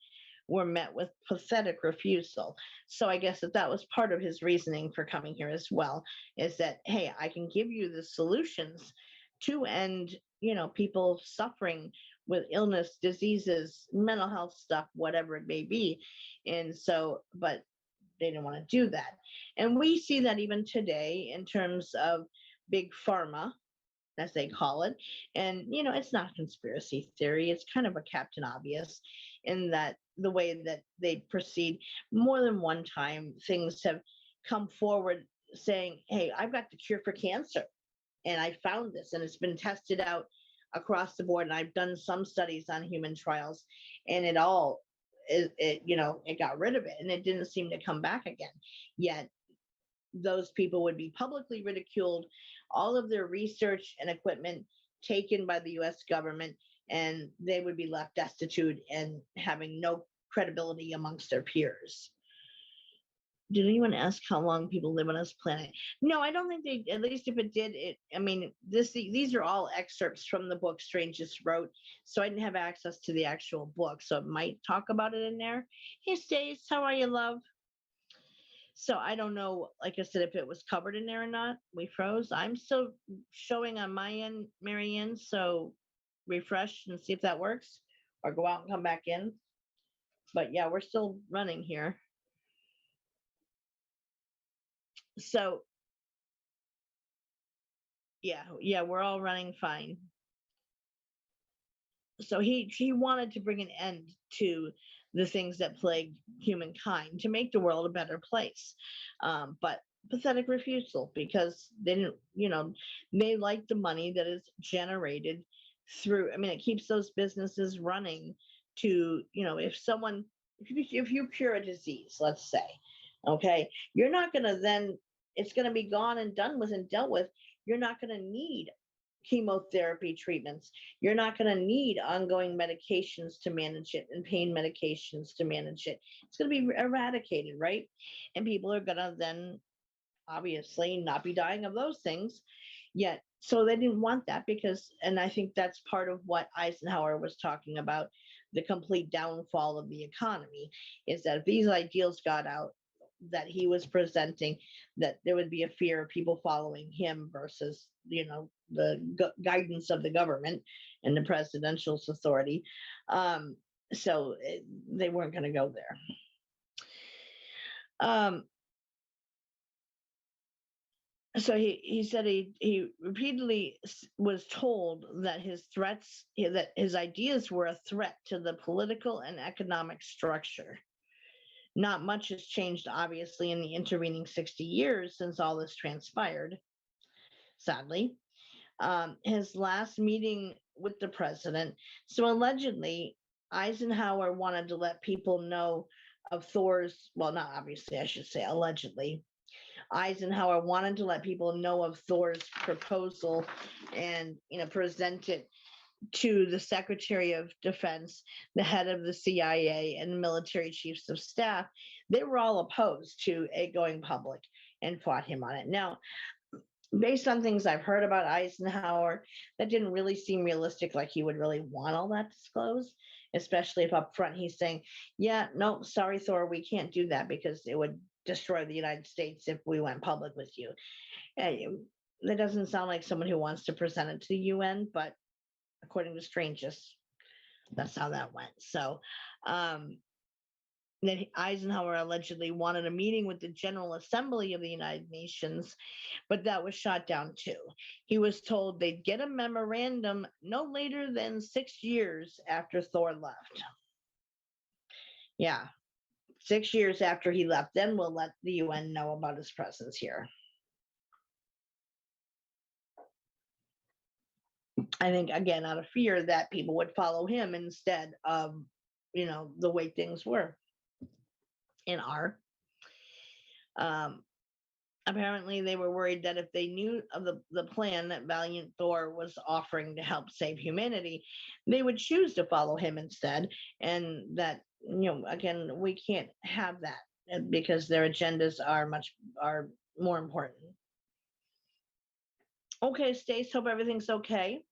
were met with pathetic refusal. So I guess that was part of his reasoning for coming here as well, is that, hey, I can give you the solutions to end, people suffering with illness, diseases, mental health stuff, whatever it may be. And so, but they didn't want to do that. And we see that even today in terms of big pharma, as they call it. And, it's not a conspiracy theory. It's kind of a Captain Obvious in that the way that they proceed. More than one time, things have come forward saying, hey, I've got the cure for cancer. And I found this, and it's been tested out across the board. And I've done some studies on human trials, and it got rid of it, and it didn't seem to come back again. Yet those people would be publicly ridiculed, all of their research and equipment taken by the US government, and they would be left destitute and having no credibility amongst their peers. Did anyone ask how long people live on this planet? No, I don't think they, at least if it did, these are all excerpts from the book Strange just wrote, so I didn't have access to the actual book, so it might talk about it in there. Hey, Stace, how are you, love? So I don't know, like I said, if it was covered in there or not. We froze. I'm still showing on my end, Marianne, so refresh and see if that works, or go out and come back in. But yeah, we're still running here. So yeah, we're all running fine. So he wanted to bring an end to the things that plagued humankind, to make the world a better place. But pathetic refusal, because they didn't, they like the money that is generated through, it keeps those businesses running to, if you cure a disease, let's say, okay, you're not going to then, it's going to be gone and done with and dealt with. You're not going to need chemotherapy treatments. You're not going to need ongoing medications to manage it and pain medications to manage it. It's going to be eradicated, right? And people are going to then obviously not be dying of those things yet. So they didn't want that because, and I think that's part of what Eisenhower was talking about, the complete downfall of the economy, is that if these ideals got out that he was presenting, that there would be a fear of people following him versus, the guidance of the government and the presidential authority. So they weren't going to go there. So he said he repeatedly was told that that his ideas were a threat to the political and economic structure. Not much has changed, obviously, in the intervening 60 years since all this transpired, sadly. His last meeting with the president. So allegedly, Eisenhower wanted to let people know of Thor's, well, not obviously, I should say allegedly. Eisenhower wanted to let people know of Thor's proposal and, present it to the Secretary of Defense, the head of the CIA, and the military chiefs of staff. They were all opposed to it going public and fought him on it. Now, based on things I've heard about Eisenhower, that didn't really seem realistic, like he would really want all that disclosed, especially if up front he's saying, yeah, no, sorry, Thor, we can't do that because it would destroy the United States if we went public with you. that doesn't sound like someone who wants to present it to the UN, but according to Strange's, that's how that went. So, that Eisenhower allegedly wanted a meeting with the General Assembly of the United Nations, but that was shot down too. He was told they'd get a memorandum no later than 6 years after Thor left. Yeah, 6 years after he left, then we'll let the UN know about his presence here. I think, again, out of fear that people would follow him instead of, the way things were and are. Apparently, they were worried that if they knew of the plan that Valiant Thor was offering to help save humanity, they would choose to follow him instead. And that, again, we can't have that because their agendas are more important. Okay, Stace, hope everything's okay.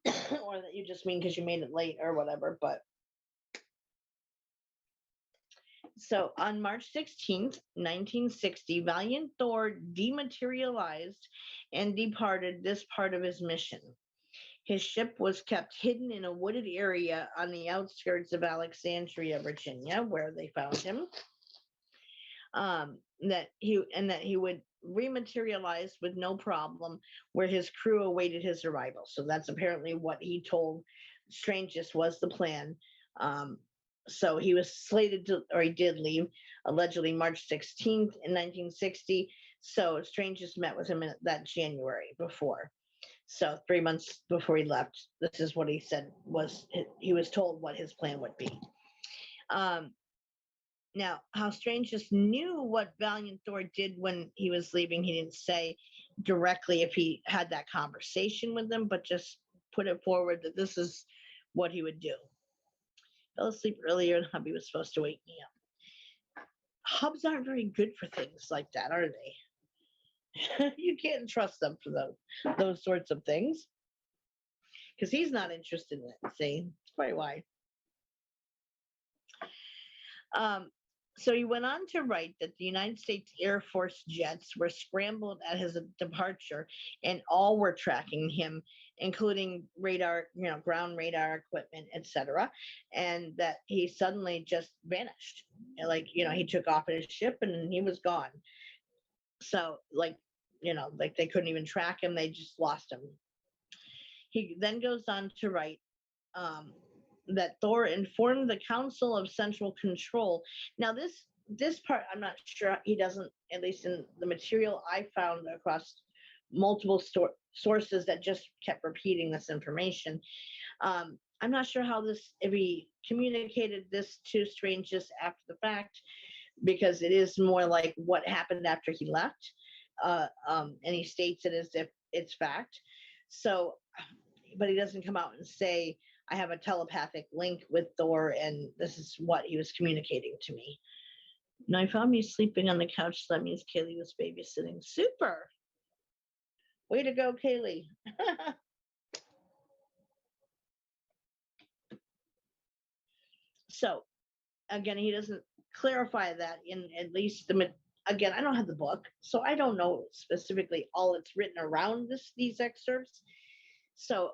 Or that you just mean because you made it late or whatever, but so on March 16th, 1960, Valiant Thor dematerialized and departed this part of his mission. His ship was kept hidden in a wooded area on the outskirts of Alexandria, Virginia, where they found him. That he would rematerialize with no problem where his crew awaited his arrival. So that's apparently what he told Strange's was the plan. So he was slated to, or he did leave, allegedly March 16th in 1960. So Strange's met with him in that January before. So 3 months before he left, this is what he said he was told what his plan would be. Now, how Strange just knew what Valiant Thor did when he was leaving, he didn't say directly if he had that conversation with them, but just put it forward that this is what he would do. Fell asleep earlier and hubby was supposed to wake me up. Hubs aren't very good for things like that, are they? You can't trust them for those sorts of things. Because he's not interested in it, see? It's quite why. So he went on to write that the United States Air Force jets were scrambled at his departure and all were tracking him, including radar, ground radar equipment, etc. And that he suddenly just vanished. Like, he took off in his ship and he was gone. So like they couldn't even track him. They just lost him. He then goes on to write, that Thor informed the Council of Central Control. Now, this part, I'm not sure he doesn't, at least in the material I found across multiple sources that just kept repeating this information. I'm not sure if he communicated this to Strange just after the fact, because it is more like what happened after he left. And he states it as if it's fact. So, but he doesn't come out and say, I have a telepathic link with Thor, and this is what he was communicating to me. Now, I found me sleeping on the couch, so that means Kaylee was babysitting. Super! Way to go, Kaylee. So, again, he doesn't clarify that in at least again, I don't have the book, so I don't know specifically all it's written around these excerpts. So,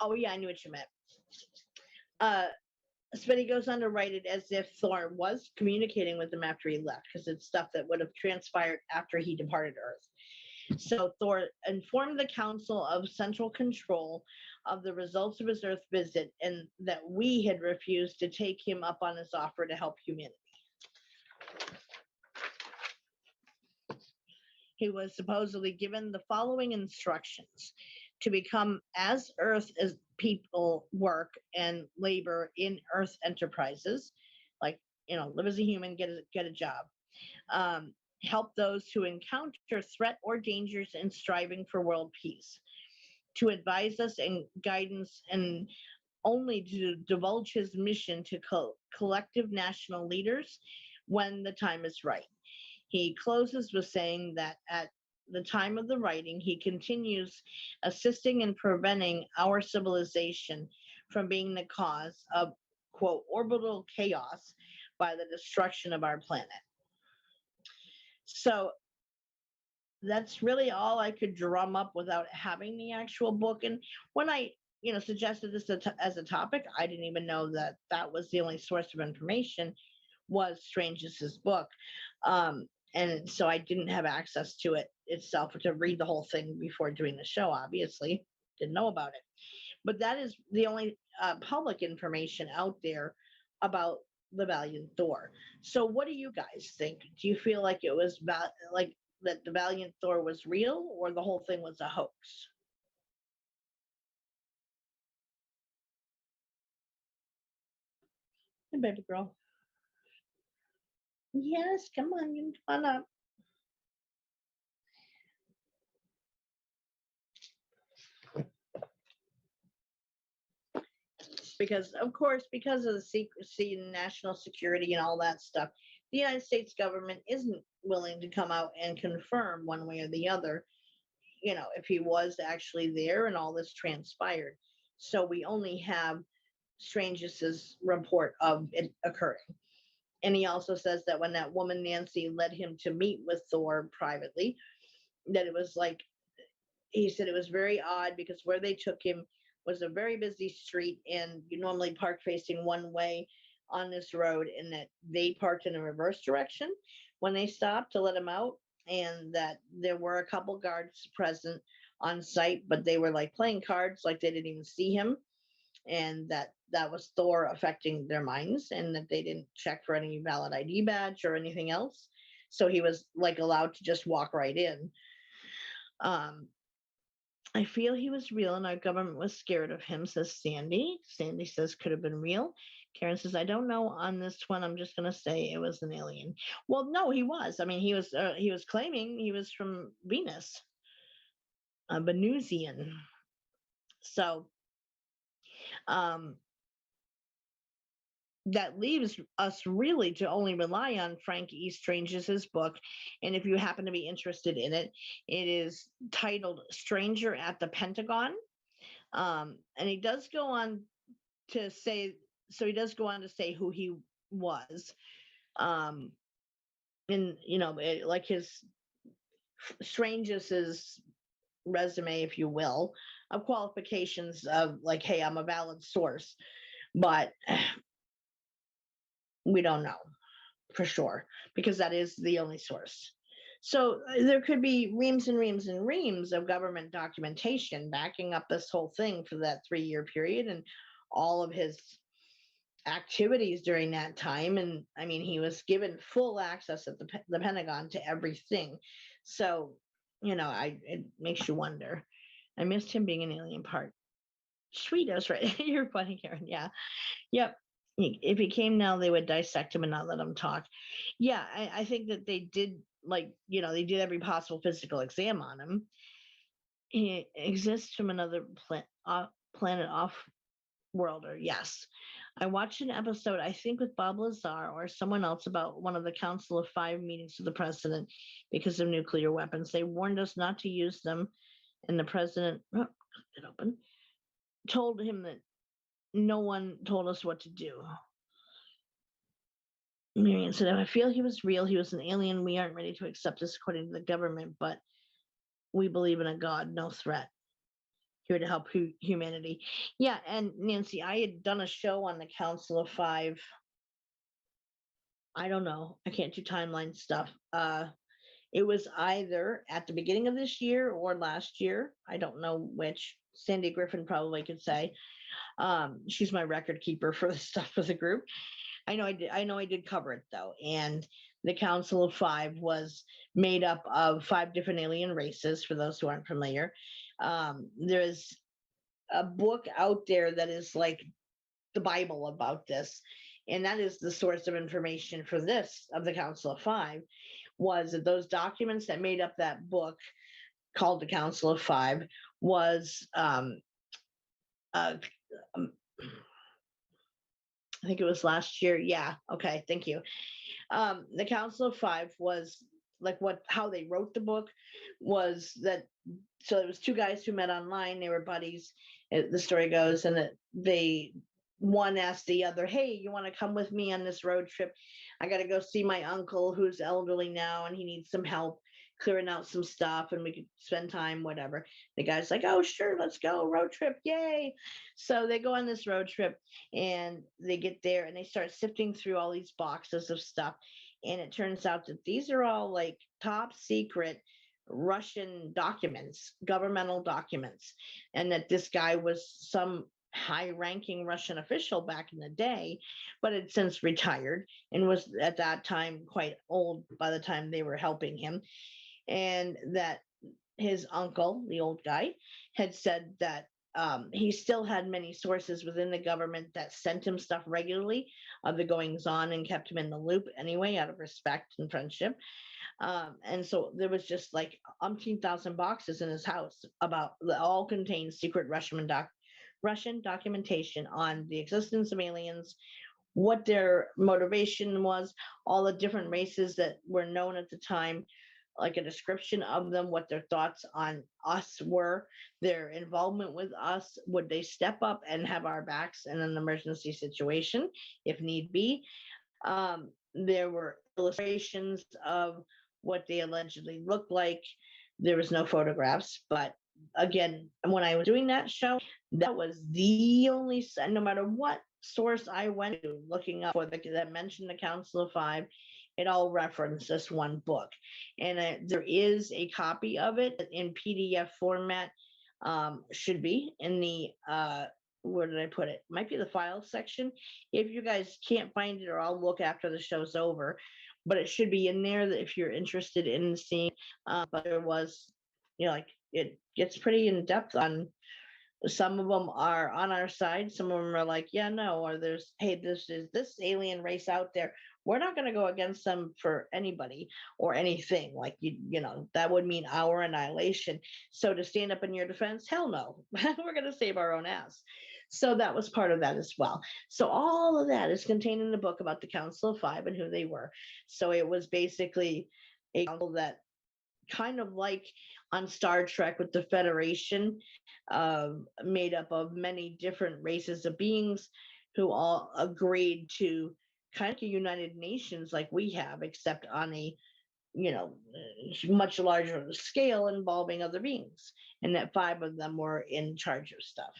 oh yeah, I knew what you meant. But he goes on to write it as if Thor was communicating with him after he left, because it's stuff that would have transpired after he departed Earth. So Thor informed the Council of Central Control of the results of his Earth visit, and that we had refused to take him up on his offer to help humanity. He was supposedly given the following instructions: to become as Earth as people work and labor in Earth enterprises, like, live as a human, get a job. Help those who encounter threat or dangers in striving for world peace. To advise us and guidance, and only to divulge his mission to collective national leaders when the time is right. He closes with saying that at the time of the writing, he continues assisting in preventing our civilization from being the cause of, quote, orbital chaos by the destruction of our planet. So that's really all I could drum up without having the actual book. And when I, suggested this as a topic, I didn't even know that that was the only source of information was Strange's book. And so I didn't have access to it itself or to read the whole thing before doing the show, obviously. Didn't know about it. But that is the only public information out there about the Valiant Thor. So what do you guys think? Do you feel like it was like that the Valiant Thor was real or the whole thing was a hoax? Hey, baby girl. Yes, come on, you come on up. Because of course, because of the secrecy and national security and all that stuff, the United States government isn't willing to come out and confirm one way or the other, if he was actually there and all this transpired. So we only have Strange's report of it occurring. And he also says that when that woman Nancy led him to meet with Thor privately, that it was like, he said it was very odd because where they took him was a very busy street, and you normally park facing one way on this road, and that they parked in a reverse direction when they stopped to let him out, and that there were a couple guards present on site, but they were like playing cards, like they didn't even see him, and that was Thor affecting their minds, and that they didn't check for any valid ID badge or anything else. So he was like allowed to just walk right in. I feel he was real and our government was scared of him, says Sandy. Sandy says could have been real. Karen says, I don't know on this one. I'm just going to say it was an alien. Well, no, he was. I mean, he was claiming he was from Venus, a Venusian. So um, that leaves us really to only rely on Frankie Strange's book. And if you happen to be interested in it, it is titled Stranger at the Pentagon. And he does go on to say, who he was. And, like his Strange's resume, if you will, of qualifications of like, hey, I'm a valid source. But we don't know for sure because that is the only source. So there could be reams and reams and reams of government documentation backing up this whole thing for that 3-year period and all of his activities during that time. And I mean, he was given full access at the Pentagon to everything. So, it makes you wonder. I missed him being an alien part. Sweet, that's right. You're funny, Karen. Yeah. Yep. If he came now, they would dissect him and not let him talk. Yeah, I think that they did, they did every possible physical exam on him. He exists from another planet off worlder. Yes. I watched an episode, I think with Bob Lazar or someone else, about one of the Council of Five meetings with the president because of nuclear weapons. They warned us not to use them, and the president told him that no one told us what to do. Marion said, I feel he was real. He was an alien. We aren't ready to accept this according to the government, but we believe in a God, no threat. Here to help humanity. Yeah, and Nancy, I had done a show on the Council of Five. I don't know. I can't do timeline stuff. It was either at the beginning of this year or last year. I don't know which. Sandy Griffin probably could say. She's my record keeper for the stuff for the group. I know I did cover it though. And the Council of Five was made up of 5 different alien races, for those who aren't familiar. There's a book out there that is like the Bible about this. And that is the source of information for this of the Council of Five, was that those documents that made up that book called the Council of Five was I think it was last year. Yeah. Okay. Thank you. The Council of Five was like how they wrote the book was that. So it was 2 guys who met online. They were buddies. The story goes, and that they one asked the other, hey, you want to come with me on this road trip? I got to go see my uncle who's elderly now and he needs some help clearing out some stuff and we could spend time, whatever. The guy's like, oh, sure, let's go, road trip, yay. So they go on this road trip and they get there and they start sifting through all these boxes of stuff. And it turns out that these are all like top secret Russian documents, governmental documents, and that this guy was some high-ranking Russian official back in the day, but had since retired and was at that time quite old by the time they were helping him. And that his uncle, the old guy, had said that he still had many sources within the government that sent him stuff regularly of the goings on and kept him in the loop anyway, out of respect and friendship. And so there was just like umpteen thousand boxes in his house about all contained secret Russian documentation on the existence of aliens, what their motivation was, all the different races that were known at the time, like a description of them, what their thoughts on us were, their involvement with us, would they step up and have our backs in an emergency situation if need be. There were illustrations of what they allegedly looked like. There was no photographs, but again, when I was doing that show, that was the only, no matter what source I went to looking up for that mentioned the Council of Five, it all referenced this one book. And there is a copy of it in PDF format, should be in the, where did I put it? Might be the files section. If you guys can't find it, or I'll look after the show's over, but it should be in there that if you're interested in seeing. But there was, like it gets pretty in depth on. Some of them are on our side. Some of them are like, yeah, no, or there's, hey, this is this alien race out there. We're not going to go against them for anybody or anything. Like, that would mean our annihilation. So to stand up in your defense, hell no, we're going to save our own ass. So that was part of that as well. So all of that is contained in the book about the Council of Five and who they were. So it was basically a council that kind of like on Star Trek with the Federation, made up of many different races of beings who all agreed to kind of a United Nations like we have, except on a much larger scale involving other beings, and that 5 of them were in charge of stuff,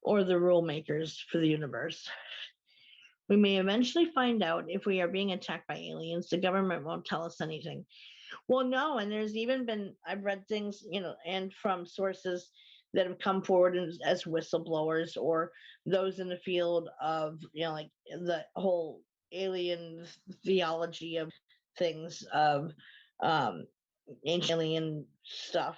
or the rule makers for the universe. We may eventually find out if we are being attacked by aliens. The government won't tell us anything. Well, no, and there's even been, I've read things, and from sources that have come forward as whistleblowers, or those in the field of, like the whole alien theology of things, of ancient alien stuff,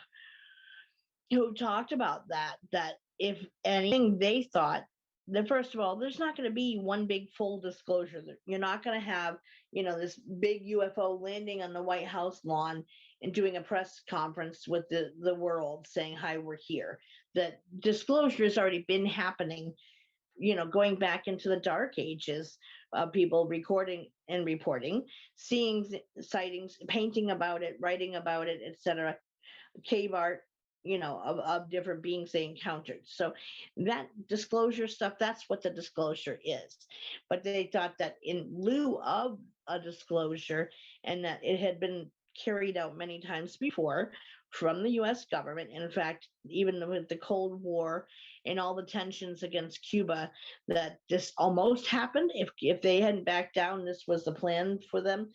who talked about that if anything, they thought that, first of all, there's not going to be one big full disclosure. You're not going to have, this big UFO landing on the White House lawn and doing a press conference with the world saying, hi, we're here. That disclosure has already been happening, going back into the dark ages, people recording and reporting, seeing sightings, painting about it, writing about it, etc. Cave art, of different beings they encountered. So that disclosure stuff, that's what the disclosure is. But they thought that in lieu of a disclosure, and that it had been carried out many times before from the US government. In fact, even with the Cold War and all the tensions against Cuba, that this almost happened. If they hadn't backed down, this was the plan for them,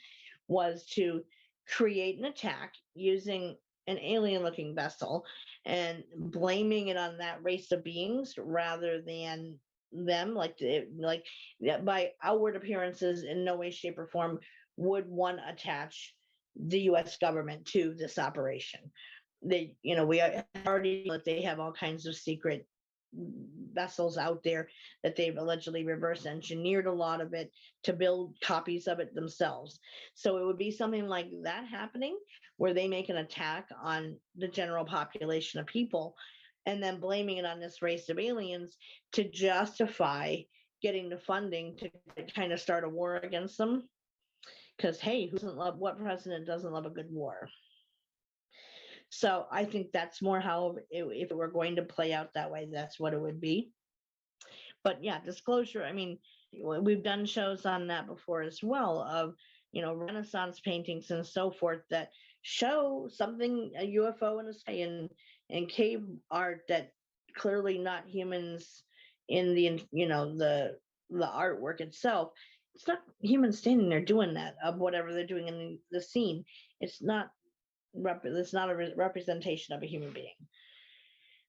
was to create an attack using an alien looking vessel and blaming it on that race of beings rather than them, like by outward appearances in no way, shape, or form would one attach the US government to this operation. We already know that they have all kinds of secret vessels out there, that they've allegedly reverse engineered a lot of it to build copies of it themselves. So it would be something like that happening, where they make an attack on the general population of people and then blaming it on this race of aliens to justify getting the funding to kind of start a war against them. Because, hey, what president doesn't love a good war? So I think that's more how, if it were going to play out that way, that's what it would be. But yeah, disclosure, I mean, we've done shows on that before as well, of, Renaissance paintings and so forth that show something, a UFO in the sky, and cave art that clearly not humans in the artwork itself. It's not humans standing there doing that, of whatever they're doing in the scene. It's not it's not a representation of a human being.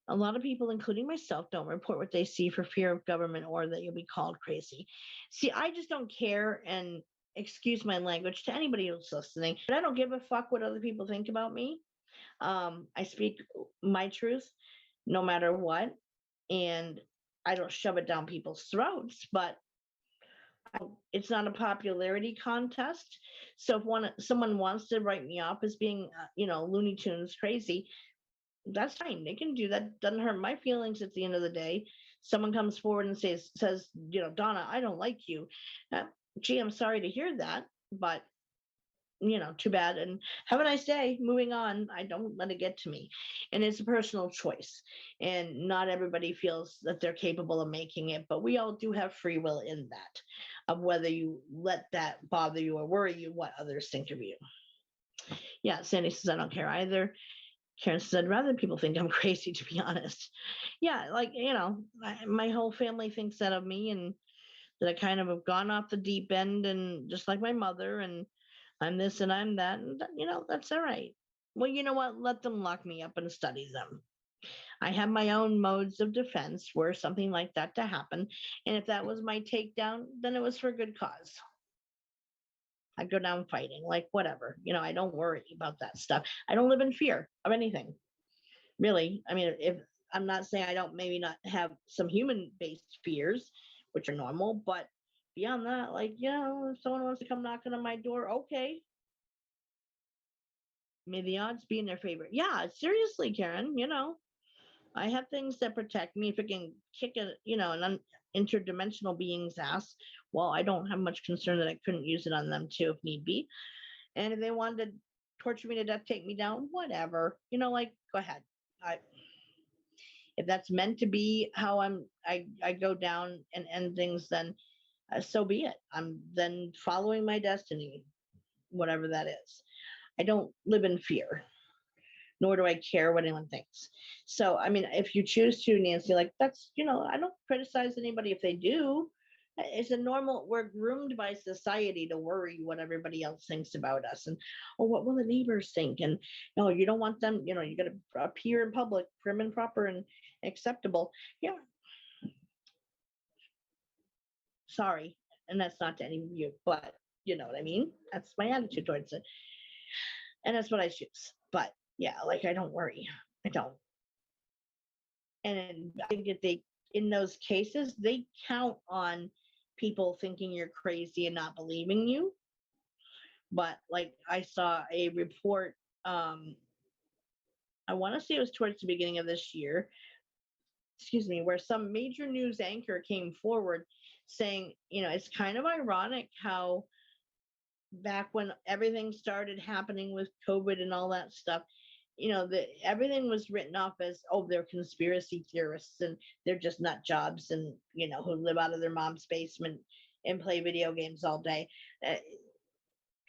A lot of people, including myself, don't report what they see for fear of government or that you'll be called crazy. See, I just don't care, and excuse my language to anybody who's listening, but I don't give a fuck what other people think about me. I speak my truth no matter what, and I don't shove it down people's throats, but it's not a popularity contest. So if someone wants to write me off as being, Looney Tunes crazy, that's fine. They can do that. Doesn't hurt my feelings at the end of the day. Someone comes forward and says, Donna, I don't like you. Gee, I'm sorry to hear that, but too bad. And have a nice day. Moving on. I don't let it get to me. And it's a personal choice. And not everybody feels that they're capable of making it, but we all do have free will in that, of whether you let that bother you or worry you what others think of you. Yeah, Sandy says, I don't care either. Karen said, rather people think I'm crazy, to be honest. Yeah, like, my whole family thinks that of me, and that I kind of have gone off the deep end, and just like my mother, and I'm this and I'm that, and that's all right. Well, you know what? Let them lock me up and study them. I have my own modes of defense were something like that to happen. And if that was my takedown, then it was for a good cause. I'd go down fighting, like whatever. I don't worry about that stuff. I don't live in fear of anything, really. I mean, if I'm not saying I don't maybe not have some human based fears, which are normal, but beyond that, like, if someone wants to come knocking on my door, okay. May the odds be in their favor. Yeah, seriously, Karen, I have things that protect me. If it can kick an interdimensional being's ass, well, I don't have much concern that I couldn't use it on them too if need be. And if they wanted to torture me to death, take me down, whatever, go ahead. If that's meant to be how I go down and end things, then so be it. I'm then following my destiny, whatever that is. I don't live in fear, nor do I care what anyone thinks. So, I mean, if you choose to, Nancy, like that's, I don't criticize anybody if they do. It's we're groomed by society to worry what everybody else thinks about us. And, what will the neighbors think? And, no, you don't want them, you got to appear in public, prim and proper and acceptable. Yeah. Sorry. And that's not to any of you, but you know what I mean? That's my attitude towards it. And that's what I choose. But yeah, like I don't worry. I don't. And I think that in those cases, they count on people thinking you're crazy and not believing you. But like I saw a report, I want to say it was towards the beginning of this year, where some major news anchor came forward saying, it's kind of ironic how back when everything started happening with COVID and all that stuff, everything was written off as, they're conspiracy theorists and they're just nut jobs and, who live out of their mom's basement and play video games all day.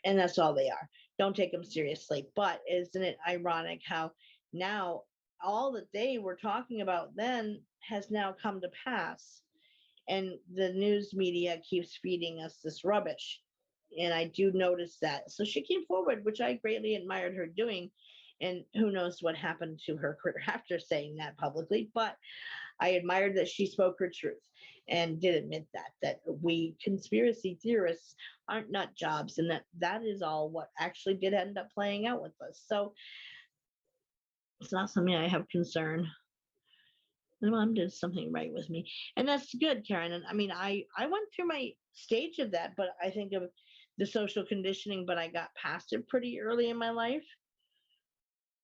And that's all they are. Don't take them seriously. But isn't it ironic how now all that they were talking about then has now come to pass, and the news media keeps feeding us this rubbish. And I do notice that. So she came forward, which I greatly admired her doing. And who knows what happened to her career after saying that publicly. But I admired that she spoke her truth and did admit that we conspiracy theorists aren't nut jobs, and that is all what actually did end up playing out with us. So it's not something I have concern. My mom did something right with me, and that's good, Karen. And I mean, I went through my stage of that, but I think of the social conditioning, but I got past it pretty early in my life.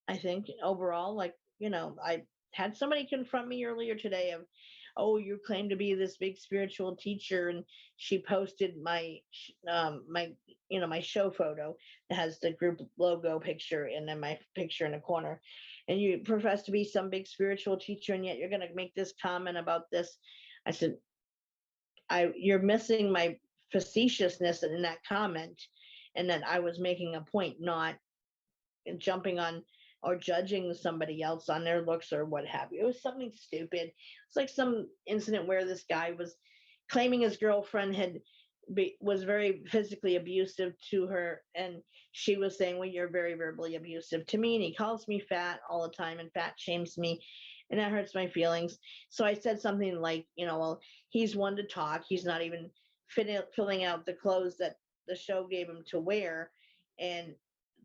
I think overall, like, I had somebody confront me earlier today of, you claim to be this big spiritual teacher, and she posted my my show photo that has the group logo picture and then my picture in the corner, and you profess to be some big spiritual teacher, and yet you're going to make this comment about this. I said, you're missing my facetiousness in that comment, and that I was making a point, not jumping on or judging somebody else on their looks or what have you. It was something stupid. It's like some incident where this guy was claiming his girlfriend was very physically abusive to her, and she was saying, well, you're very verbally abusive to me, and he calls me fat all the time and fat shames me, and that hurts my feelings. So I said something like, well, he's one to talk, he's not even filling out the clothes that the show gave him to wear, and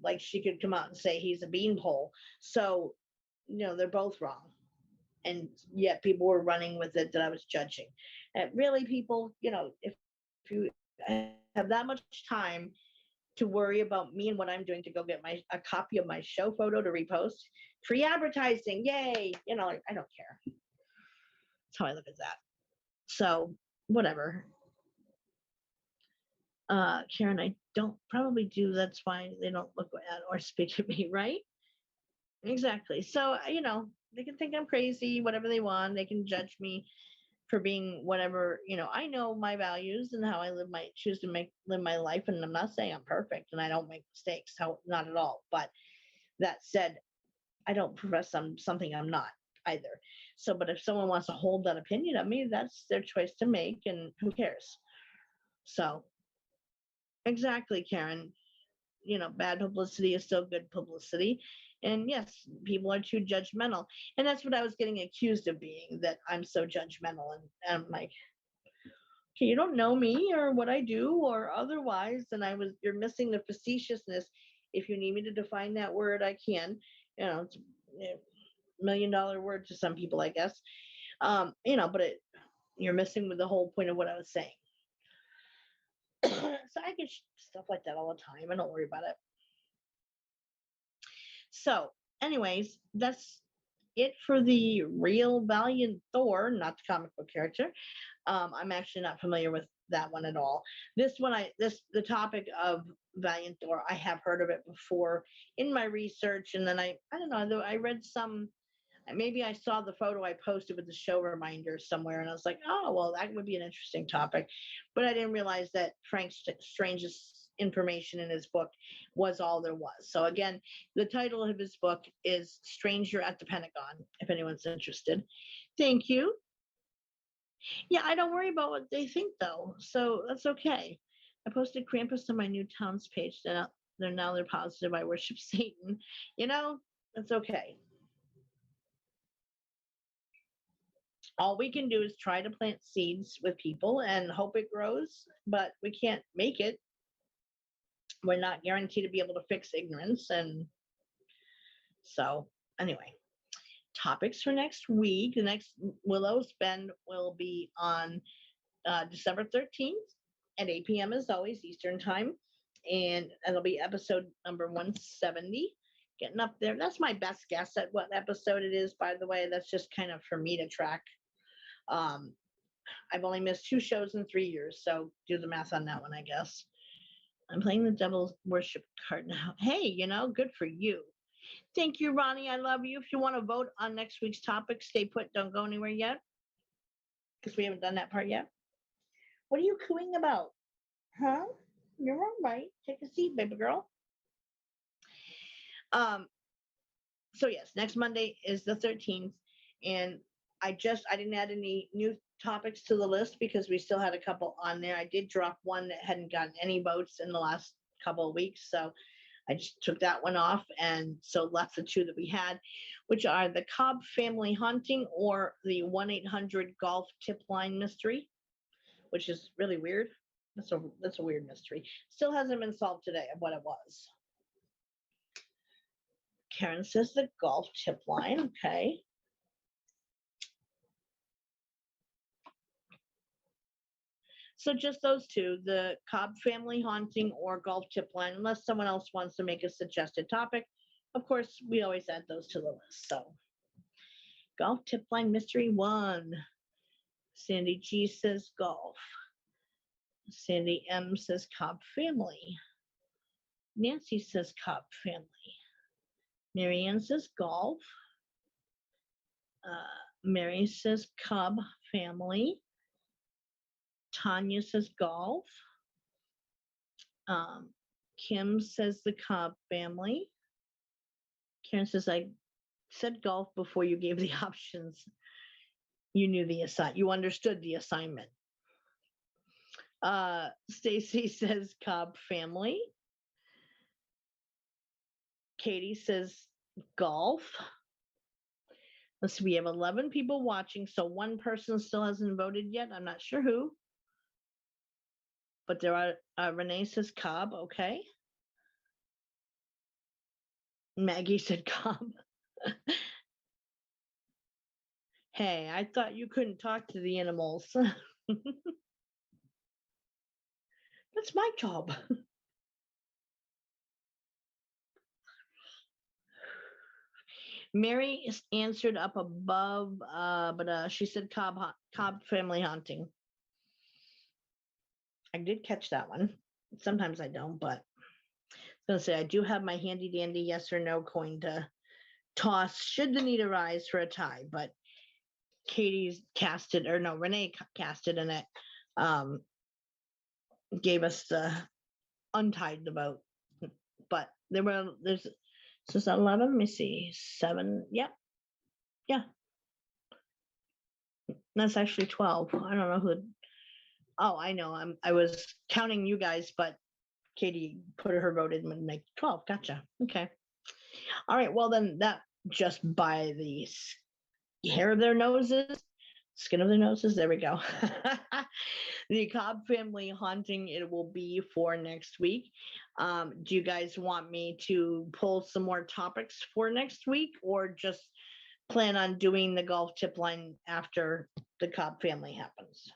like she could come out and say he's a beanpole. So they're both wrong, and yet people were running with it that I was judging. And really, people, if you have that much time to worry about me and what I'm doing to go get a copy of my show photo to repost, free advertising, yay! I don't care. That's how I look at that. So whatever. Karen, I don't probably do. That's why they don't look at or speak to me, right? Exactly. So they can think I'm crazy, whatever they want. They can judge me for being whatever. I know my values and how I choose to live my life, and I'm not saying I'm perfect and I don't make mistakes. How Not at all. But that said, I don't profess something I'm not either. So, but if someone wants to hold that opinion of me, that's their choice to make, and who cares? So, exactly, Karen. Bad publicity is still good publicity. And yes, people are too judgmental. And that's what I was getting accused of being, that I'm so judgmental. And I'm like, okay, you don't know me or what I do or otherwise. And you're missing the facetiousness. If you need me to define that word, I can. It's $1 million word to some people, I guess. But you're missing with the whole point of what I was saying. So I get stuff like that all the time. I don't worry about it. So, anyways, that's it for the real Valiant Thor, not the comic book character. I'm actually not familiar with that one at all. This one, the topic of Valiant Thor, I have heard of it before in my research, and then I don't know, I read some. Maybe I saw the photo I posted with the show reminder somewhere, and I was like, oh, well, that would be an interesting topic. But I didn't realize that Frank Strange's information in his book was all there was. So again, the title of his book is Stranger at the Pentagon, if anyone's interested. Thank you. Yeah, I don't worry about what they think, though, so that's okay. I posted Krampus on my new towns page. They're positive I worship Satan. That's okay. All we can do is try to plant seeds with people and hope it grows, but we can't make it. We're not guaranteed to be able to fix ignorance. And so, anyway, topics for next week. The next Willows Bend will be on December 13th at 8 p.m. as always, Eastern Time. And it'll be episode number 170. Getting up there. That's my best guess at what episode it is, by the way. That's just kind of for me to track. I've only missed 2 shows in 3 years, so do the math on that one, I guess. I'm playing the Devil's Worship card now. Hey, good for you. Thank you, Ronnie. I love you. If you want to vote on next week's topic, stay put. Don't go anywhere yet, because we haven't done that part yet. What are you cooing about? Huh? You're all right. Take a seat, baby girl. So yes, next Monday is the 13th, and I didn't add any new topics to the list because we still had a couple on there. I did drop one that hadn't gotten any votes in the last couple of weeks, so I just took that one off, and so left the 2 that we had, which are the Cobb family haunting or the 1-800 golf tip line mystery, which is really weird. That's a weird mystery. Still hasn't been solved today of what it was. Karen says the golf tip line. Okay. So just those 2, the Cobb family haunting or golf tip line, unless someone else wants to make a suggested topic. Of course, we always add those to the list. So golf tip line mystery 1. Sandy G says golf. Sandy M says Cobb family. Nancy says Cobb family. Marianne says golf. Mary says Cobb family. Tanya says golf. Kim says the Cobb family. Karen says, I said golf before you gave the options. You knew the you understood the assignment. Stacy says Cobb family. Katie says golf. Let's see, we have 11 people watching, so one person still hasn't voted yet. I'm not sure who. But there are, Renee says Cobb, okay. Maggie said Cobb. Hey, I thought you couldn't talk to the animals. That's my job. Mary answered up above, but she said Cobb family haunting. I did catch that one. Sometimes I don't, but I was gonna say I do have my handy dandy yes or no coin to toss should the need arise for a tie, but Katie's casted, or no, Renee casted, and it gave us the untied the vote. But there's just 11. Let me see, 7. Yep, yeah. That's actually 12. I don't know who. Oh, I know. I was counting you guys, but Katie put her vote in and make 12. Gotcha. Okay. All right. Well, then that just by the hair of their noses, skin of their noses. There we go. The Cobb family haunting, it will be for next week. Do you guys want me to pull some more topics for next week, or just plan on doing the golf tip line after the Cobb family happens?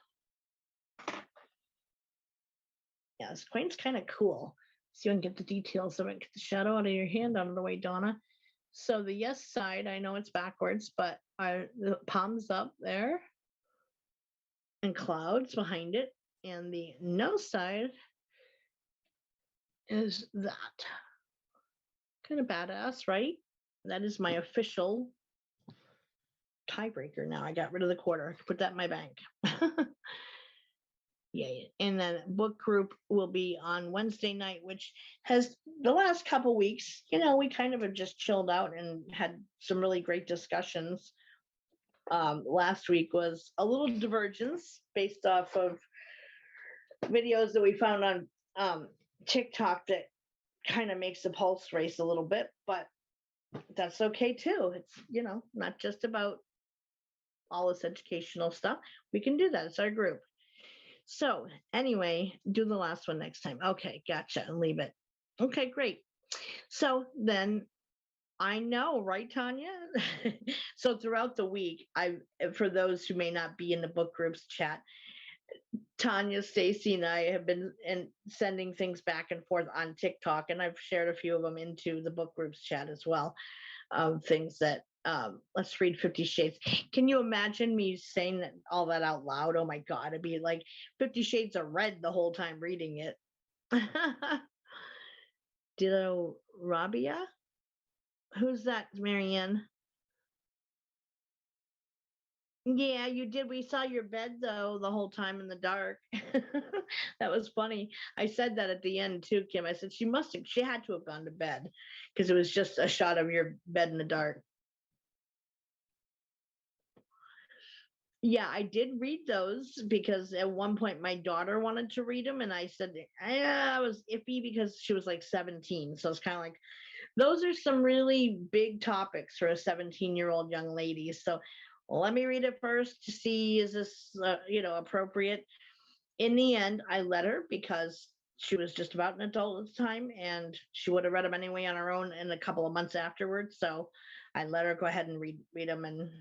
Yeah, this coin's kind of cool. See if I can get the details of it. Get the shadow out of your hand out of the way, Donna. So the yes side, I know it's backwards, but the palms up there and clouds behind it. And the no side is that. Kind of badass, right? That is my official tiebreaker now. I got rid of the quarter. Put that in my bank. Yeah, and then book group will be on Wednesday night, which has the last couple weeks, we kind of have just chilled out and had some really great discussions. Last week was a little divergence based off of videos that we found on TikTok that kind of makes the pulse race a little bit, but that's okay too. It's, not just about all this educational stuff. We can do that. It's our group. So anyway, do the last one next time. Okay, gotcha, and leave it. Okay, great. So then I know, right, Tanya? So throughout the week, for those who may not be in the book groups chat, Tanya, Stacy, and I have been sending things back and forth on TikTok, and I've shared a few of them into the book groups chat as well. Things that let's read 50 Shades. Can you imagine me saying all that out loud? Oh my God, it'd be like 50 Shades of Red the whole time reading it. Ditto Rabia? Who's that, Marianne? Yeah, you did. We saw your bed though the whole time in the dark. That was funny. I said that at the end too, Kim. I said she had to have gone to bed because it was just a shot of your bed in the dark. Yeah, I did read those because at one point my daughter wanted to read them, and I said I was iffy because she was like 17. So it's kind of like, those are some really big topics for a 17-year-old young lady. So let me read it first to see, is this, appropriate? In the end, I let her because she was just about an adult at the time, and she would have read them anyway on her own in a couple of months afterwards. So I let her go ahead and read them, and,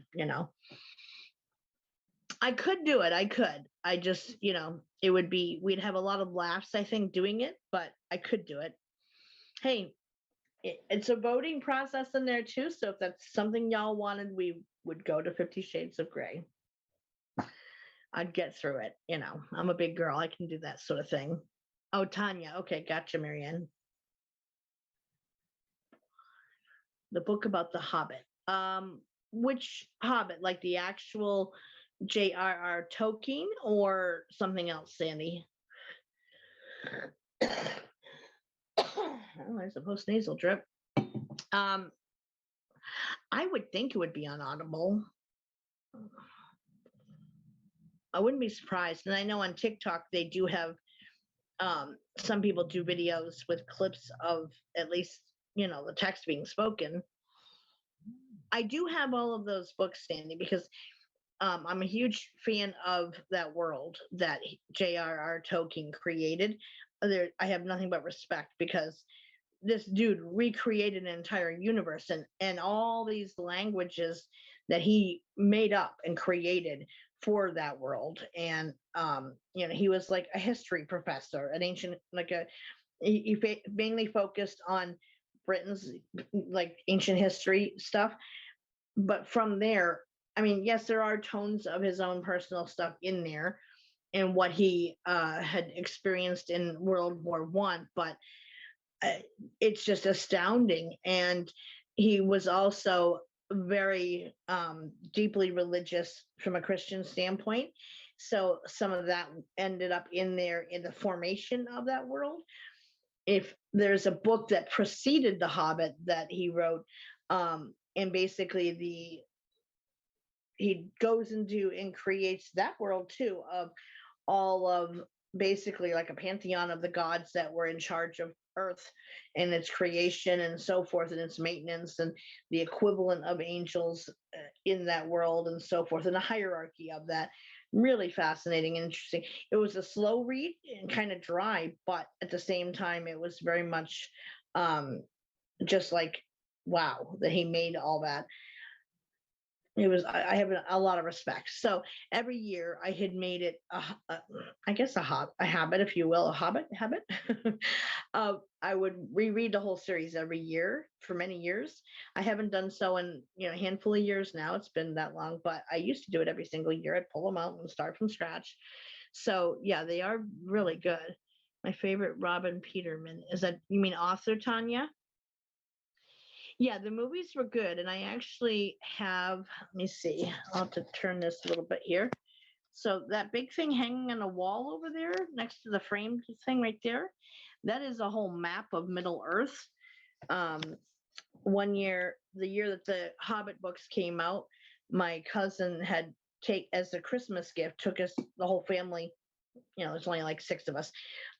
I could do it. I could. I just, we'd have a lot of laughs, I think, doing it, but I could do it. Hey, it's a voting process in there too. So if that's something y'all wanted, we would go to 50 Shades of Grey. I'd get through it. I'm a big girl. I can do that sort of thing. Oh, Tanya. Okay. Gotcha, Marianne. The book about the Hobbit. Which Hobbit? Like the actual J.R.R. Tolkien or something else, Sandy? Oh, there's a post nasal drip. I would think it would be on Audible. I wouldn't be surprised. And I know on TikTok they do have some people do videos with clips of at least, the text being spoken. I do have all of those books, Sandy, because I'm a huge fan of that world that J.R.R. Tolkien created. I have nothing but respect because this dude recreated an entire universe and all these languages that he made up and created for that world. And he was like a history professor, an ancient, he mainly focused on Britain's like ancient history stuff. But from there, I mean, yes, there are tones of his own personal stuff in there and what he had experienced in World War One, but it's just astounding. And he was also very deeply religious from a Christian standpoint. So some of that ended up in there in the formation of that world. If there's a book that preceded The Hobbit that he wrote, and basically he goes into and creates that world too of all of basically like a pantheon of the gods that were in charge of earth and its creation and so forth and its maintenance and the equivalent of angels in that world and so forth and the hierarchy of that. Really fascinating and interesting. It was a slow read and kind of dry, but at the same time it was very much just like wow that he made all that. It was I have a lot of respect. So every year I had made it I guess a habit, if you will, a hobbit habit. I would reread the whole series every year for many years. I haven't done so in a handful of years now. It's been that long, but I used to do it every single year. I'd pull them out and start from scratch. So yeah, they are really good. My favorite Robin Peterman is that, you mean author, Tanya? Yeah, the movies were good, and I actually have. Let me see. I'll have to turn this a little bit here. So that big thing hanging on the wall over there, next to the framed thing right there, that is a whole map of Middle Earth. Um, One year, the year that the Hobbit books came out, my cousin had as a Christmas gift took us the whole family. There's only like 6 of us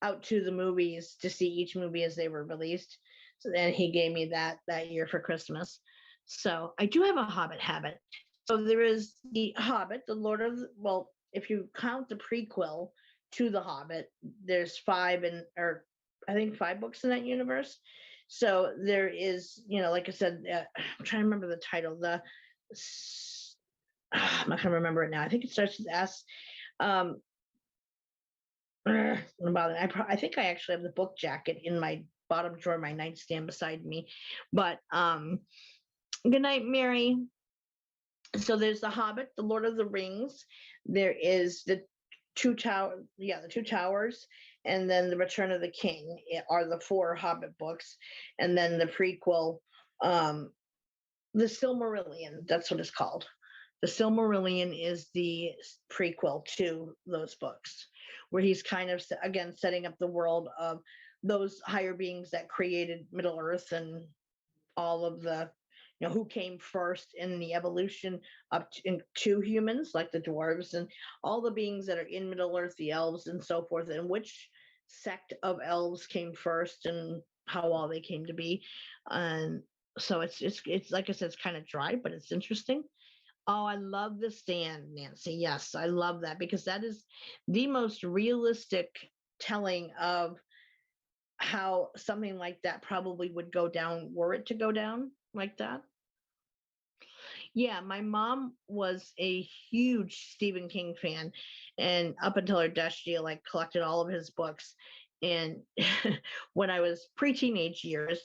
out to the movies to see each movie as they were released. So then he gave me that year for Christmas. So I do have a Hobbit habit. So there is the Hobbit, the Lord of well, if you count the prequel to the Hobbit, there's 5 or I think 5 books in that universe. So there is, like I said, I'm trying to remember the title. I'm not gonna remember it now. I think it starts with S. About it. I think I actually have the book jacket in my bottom drawer of my nightstand beside me. But good night, Mary. So there's the Hobbit, the Lord of the Rings. There is the two towers, and then the Return of the King are the 4 Hobbit books, and then the prequel, the Silmarillion. That's what it's called. The Silmarillion is the prequel to those books, where he's kind of, again, setting up the world of those higher beings that created Middle Earth and all of the, who came first in the evolution up to humans, like the dwarves and all the beings that are in Middle Earth, the elves and so forth, and which sect of elves came first and how all they came to be. And so it's like I said, it's kind of dry, but it's interesting. Oh, I love The Stand, Nancy. Yes, I love that because that is the most realistic telling of how something like that probably would go down were it to go down like that. Yeah, my mom was a huge Stephen King fan, and up until her death, she like collected all of his books. And when I was pre-teenage years,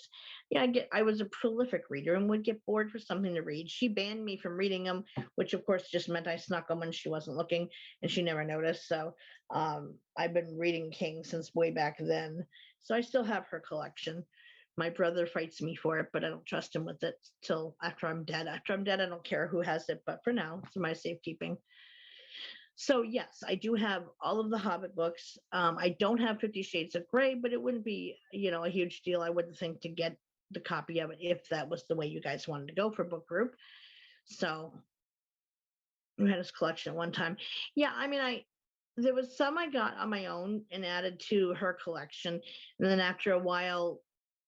yeah, I was a prolific reader and would get bored for something to read. She banned me from reading them, which of course just meant I snuck them when she wasn't looking, and she never noticed. So I've been reading King since way back then. So I still have her collection. My brother fights me for it, but I don't trust him with it till after I'm dead. After I'm dead, I don't care who has it, but for now, it's my safekeeping. So yes, I do have all of the Hobbit books. I don't have 50 Shades of Grey, but it wouldn't be, a huge deal, I wouldn't think, to get the copy of it if that was the way you guys wanted to go for book group. So we had his collection at one time. Yeah, I mean, there was some I got on my own and added to her collection. And then after a while,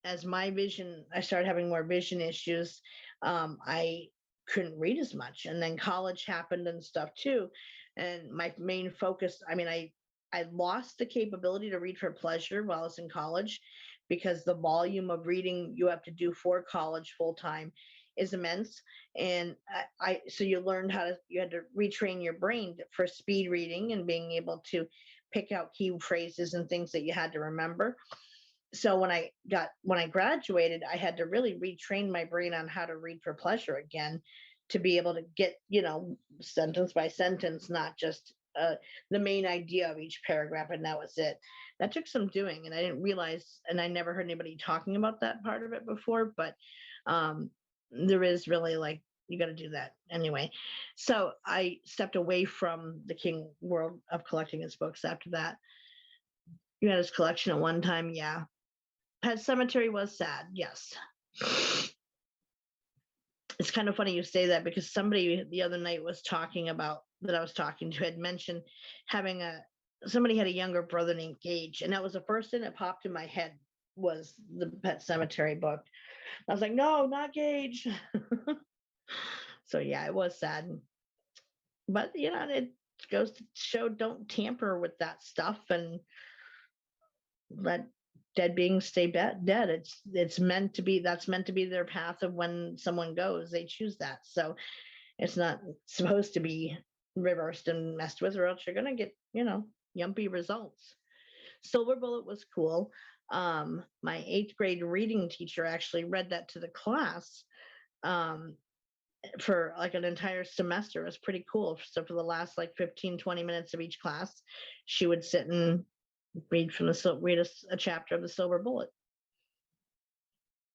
as I started having more vision issues, I couldn't read as much. And then college happened and stuff too. And my main focus, I lost the capability to read for pleasure while I was in college because the volume of reading you have to do for college full time is immense. And so you had to retrain your brain for speed reading and being able to pick out key phrases and things that you had to remember. So when I graduated, I had to really retrain my brain on how to read for pleasure again, to be able to get, sentence by sentence, not just the main idea of each paragraph, and that was it. That took some doing, and I didn't realize, and I never heard anybody talking about that part of it before, but there is really, like, you got to do that anyway. So I stepped away from the King world of collecting his books after that. You had his collection at one time, yeah. Pet Cemetery was sad, yes. It's kind of funny you say that, because somebody the other night was talking about, that I was talking to, had mentioned having somebody had a younger brother named Gage, and that was the first thing that popped in my head, was the Pet Cemetery book. I was like, no, not Gage. So yeah, it was sad. But it goes to show, don't tamper with that stuff and let dead beings stay dead. It's meant to be, that's meant to be their path of when someone goes, they choose that. So it's not supposed to be reversed and messed with, or else you're gonna get, yumpy results. Silver Bullet was cool. My 8th grade reading teacher actually read that to the class for like an entire semester. It was pretty cool. So for the last like 15-20 minutes of each class, she would sit and read a chapter of the Silver Bullet.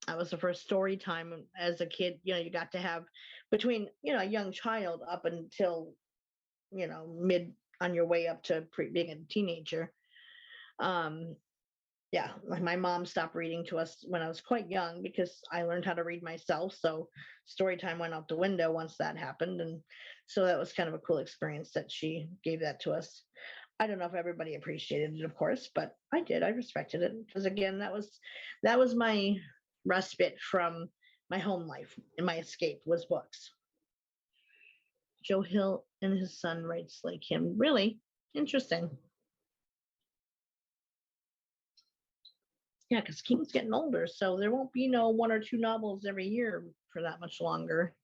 That was the first story time as a kid. You got to have between a young child up until mid, on your way up to being a teenager. Yeah, like my mom stopped reading to us when I was quite young because I learned how to read myself. So story time went out the window once that happened. And so that was kind of a cool experience that she gave that to us. I don't know if everybody appreciated it, of course, but I did. I respected it because, again, that was my respite from my home life, and my escape was books. Joe Hill and his son writes like him. Really interesting. Yeah, because King's getting older, so there won't be no 1 or 2 novels every year for that much longer.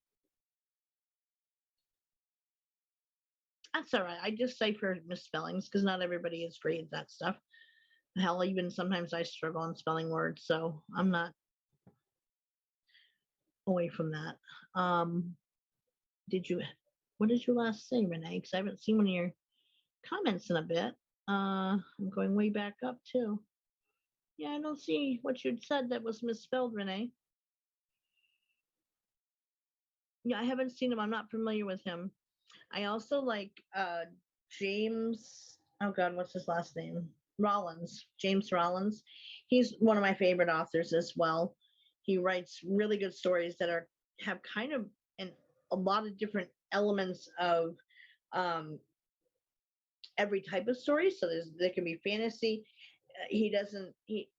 That's all right. I just cipher misspellings because not everybody is great at that stuff. Hell, even sometimes I struggle on spelling words, so I'm not away from that. What did you last say, Renee? Because I haven't seen one of your comments in a bit. I'm going way back up too. Yeah, I don't see what you'd said that was misspelled, Renee. Yeah, I haven't seen him. I'm not familiar with him. I also like James. Oh God, what's his last name? Rollins. James Rollins. He's one of my favorite authors as well. He writes really good stories that have kind of a lot of different elements of every type of story. So there can be fantasy. He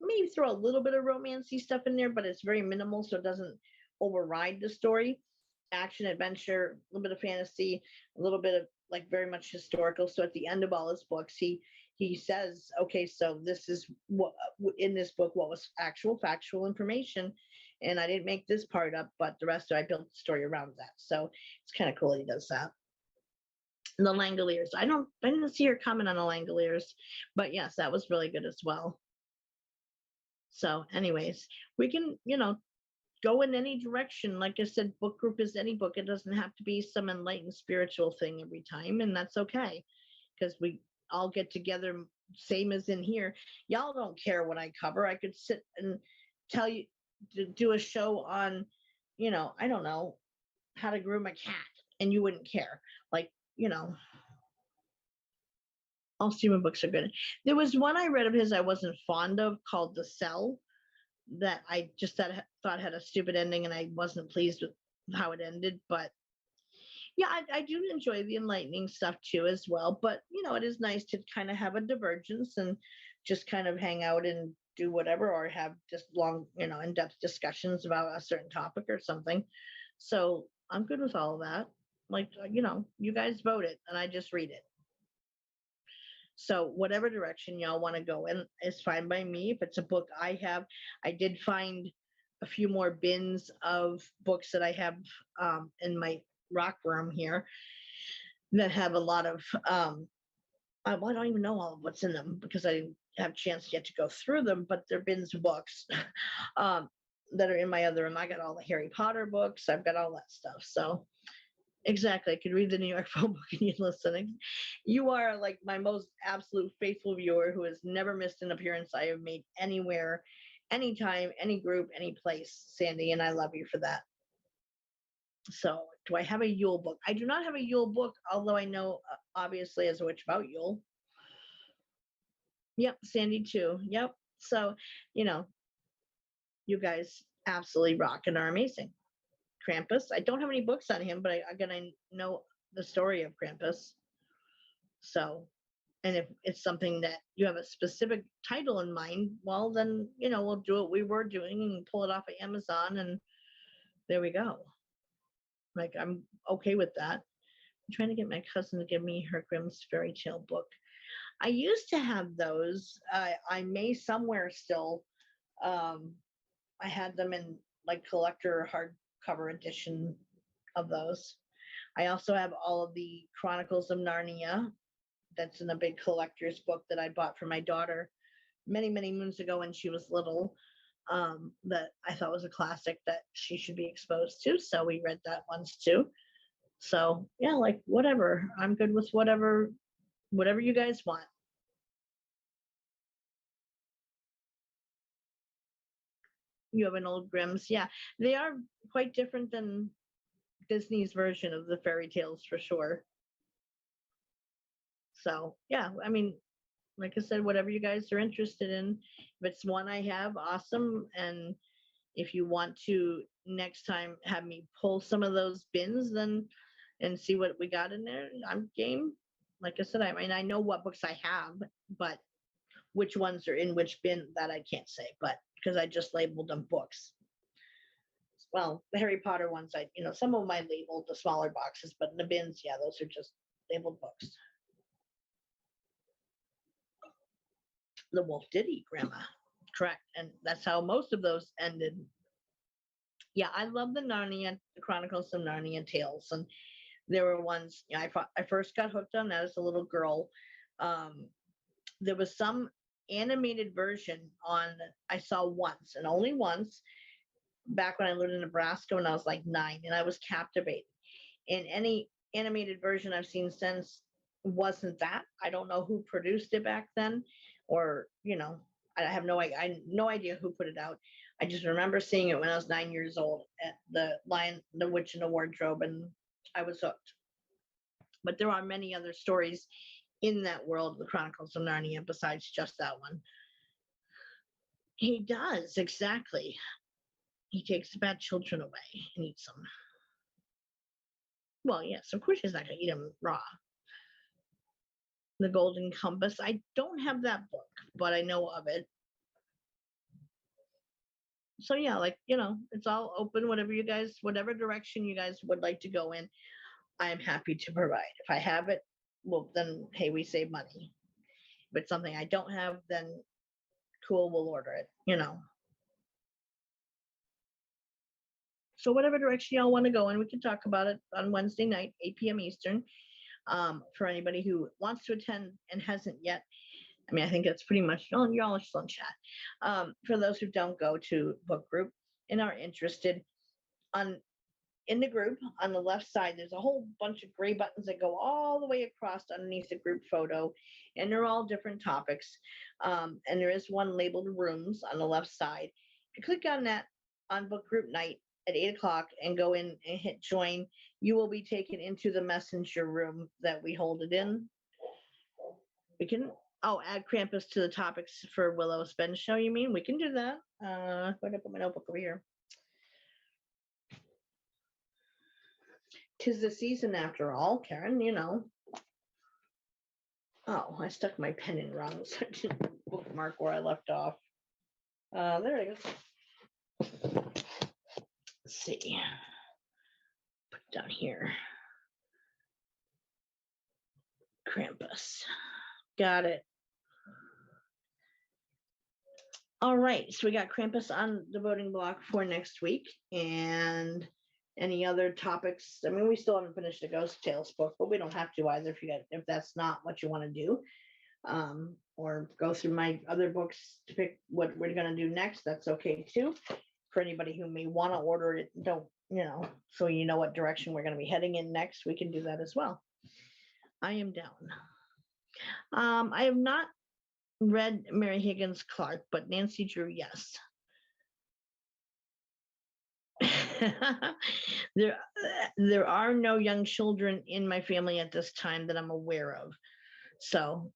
maybe throw a little bit of romancy stuff in there, but it's very minimal, so it doesn't override the story. Action, adventure, a little bit of fantasy, a little bit of like very much historical. So at the end of all his books, he says, okay, so this is what in this book, what was factual information, and I didn't make this part up, but the rest of I built the story around that. So it's kind of cool he does that. And the Langoliers, I didn't see your comment on the Langoliers, but yes, that was really good as well. So anyways, we can go in any direction. Like I said, book group is any book. It doesn't have to be some enlightened spiritual thing every time, and that's okay, because we all get together, same as in here. Y'all don't care what I cover. I could sit and tell you to do a show on, I don't know, how to groom a cat, and you wouldn't care. Like, All Stephen books are good. There was one I read of his I wasn't fond of called The Cell that I just thought had a stupid ending, and I wasn't pleased with how it ended. But yeah, I do enjoy the enlightening stuff too as well. But it is nice to kind of have a divergence and just kind of hang out and do whatever, or have just long, in-depth discussions about a certain topic or something. So I'm good with all of that. Like, you guys vote it and I just read it. So whatever direction y'all want to go in is fine by me. If it's a book I did find a few more bins of books that I have in my rock room here that have a lot of well, I don't even know all of what's in them because I didn't have a chance yet to go through them, but they're bins of books that are in my other room. I got all the Harry Potter books. I've got all that stuff. So exactly, I could read the New York phone book and you're listening. You are like my most absolute faithful viewer who has never missed an appearance I have made anywhere, anytime, any group, any place, Sandy, and I love you for that. So, do I have a Yule book? I do not have a Yule book, although I know, obviously, as a witch about Yule. Yep, Sandy too. Yep. So, you know, you guys absolutely rock and are amazing. Krampus. I don't have any books on him, but I know the story of Krampus. So, and if it's something that you have a specific title in mind, well, then, we'll do what we were doing and pull it off of Amazon, and there we go. Like, I'm okay with that. I'm trying to get my cousin to give me her Grimm's fairy tale book. I used to have those. I may somewhere still. I had them in like collector hardcover edition of those. I also have all of the Chronicles of Narnia. That's in a big collector's book that I bought for my daughter many, many moons ago when she was little. That I thought was a classic that she should be exposed to. So we read that once too. So yeah, like whatever. I'm good with whatever you guys want. You have an old Grimm's. Yeah, they are quite different than Disney's version of the fairy tales for sure. So yeah, I mean, like I said, whatever you guys are interested in. If it's one I have, awesome. And if you want to next time have me pull some of those bins then and see what we got in there, I'm game. Like I said, I mean, I know what books I have, but which ones are in which bin that I can't say, but because I just labeled them books. Well, the Harry Potter ones, some of them I labeled the smaller boxes, but in the bins, yeah, those are just labeled books. The wolf did eat grandma. Correct. And that's how most of those ended. Yeah, I love the Chronicles of Narnia tales. And there were ones, I first got hooked on that as a little girl. There was some animated version I saw once and only once back when I lived in Nebraska when I was like 9, and I was captivated. And any animated version I've seen since wasn't that. I don't know who produced it back then, or I have no idea who put it out. I just remember seeing it when I was 9 years old at the Lion, the Witch in the Wardrobe, and I was hooked. But there are many other stories in that world, the Chronicles of Narnia, besides just that one. He does, exactly. He takes the bad children away and eats them. Well, yes, of course he's not going to eat them raw. The Golden Compass. I don't have that book, but I know of it. So yeah, it's all open. Whatever direction you guys would like to go in, I am happy to provide. If I have it, well, then hey, we save money. If it's something I don't have, then cool, we'll order it. So whatever direction y'all want to go in, we can talk about it on Wednesday night, 8 p.m. Eastern. For anybody who wants to attend and hasn't yet, I mean, I think that's pretty much, you're all still in chat. For those who don't go to book group and are interested, in the group on the left side, there's a whole bunch of gray buttons that go all the way across underneath the group photo, and they're all different topics. And there is one labeled rooms on the left side. If you click on that on book group night at 8 o'clock and go in and hit join, you will be taken into the messenger room that we hold it in. We can, oh, add Krampus to the topics for Willow's Ben show, you mean? We can do that. I'm going to put my notebook over here. 'Tis the season after all, Karen, you know. Oh, I stuck my pen in wrong, so I didn't bookmark where I left off. There it is. Let's see. Put it down here. Krampus. Got it. All right, so we got Krampus on the voting block for next week. And any other topics? I mean, we still haven't finished the Ghost Tales book, but we don't have to either if that's not what you want to do. Or go through my other books to pick what we're going to do next. That's okay too. For anybody who may want to order it, don't, you know, so you know what direction we're going to be heading in next, we can do that as well. I am down. I have not read Mary Higgins Clark, but Nancy Drew, yes. There are no young children in my family at this time that I'm aware of. So,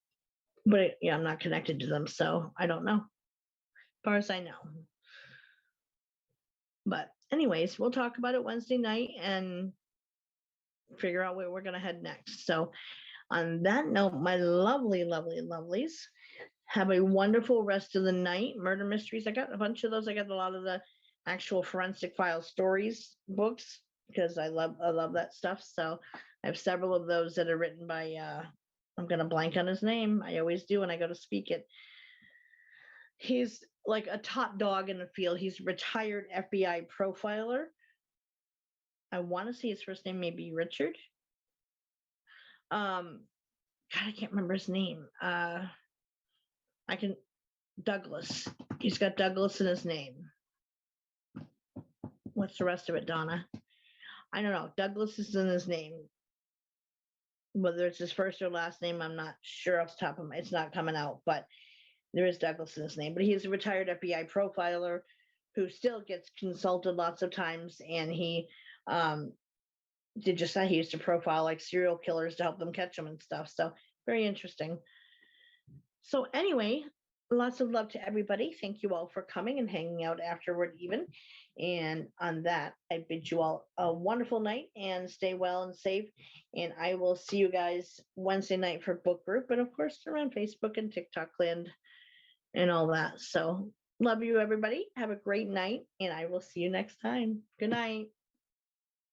but yeah, I'm not connected to them, so I don't know. As far as I know. But anyways, we'll talk about it Wednesday night and figure out where we're going to head next. So on that note, my lovely, lovely, lovelies, have a wonderful rest of the night. Murder mysteries, I got a bunch of those. I got a lot of the actual forensic file stories books because I love that stuff. So I have several of those that are written by I'm gonna blank on his name. I always do when I go to speak it. He's like a top dog in the field. He's a retired FBI profiler. I want to say his first name may be Richard. God, I can't remember his name. Douglas. He's got Douglas in his name. What's the rest of it, Donna? I don't know. Douglas is in his name. Whether it's his first or last name, I'm not sure off the top of my, it's not coming out, but there is Douglas in his name. But he's a retired FBI profiler who still gets consulted lots of times, and he did just that. He used to profile like serial killers to help them catch them and stuff. So very interesting. So anyway, lots of love to everybody. Thank you all for coming and hanging out afterward even. And on that, I bid you all a wonderful night and stay well and safe. And I will see you guys Wednesday night for book group, and of course around Facebook and TikTok land and all that. So love you, everybody. Have a great night, and I will see you next time. Good night.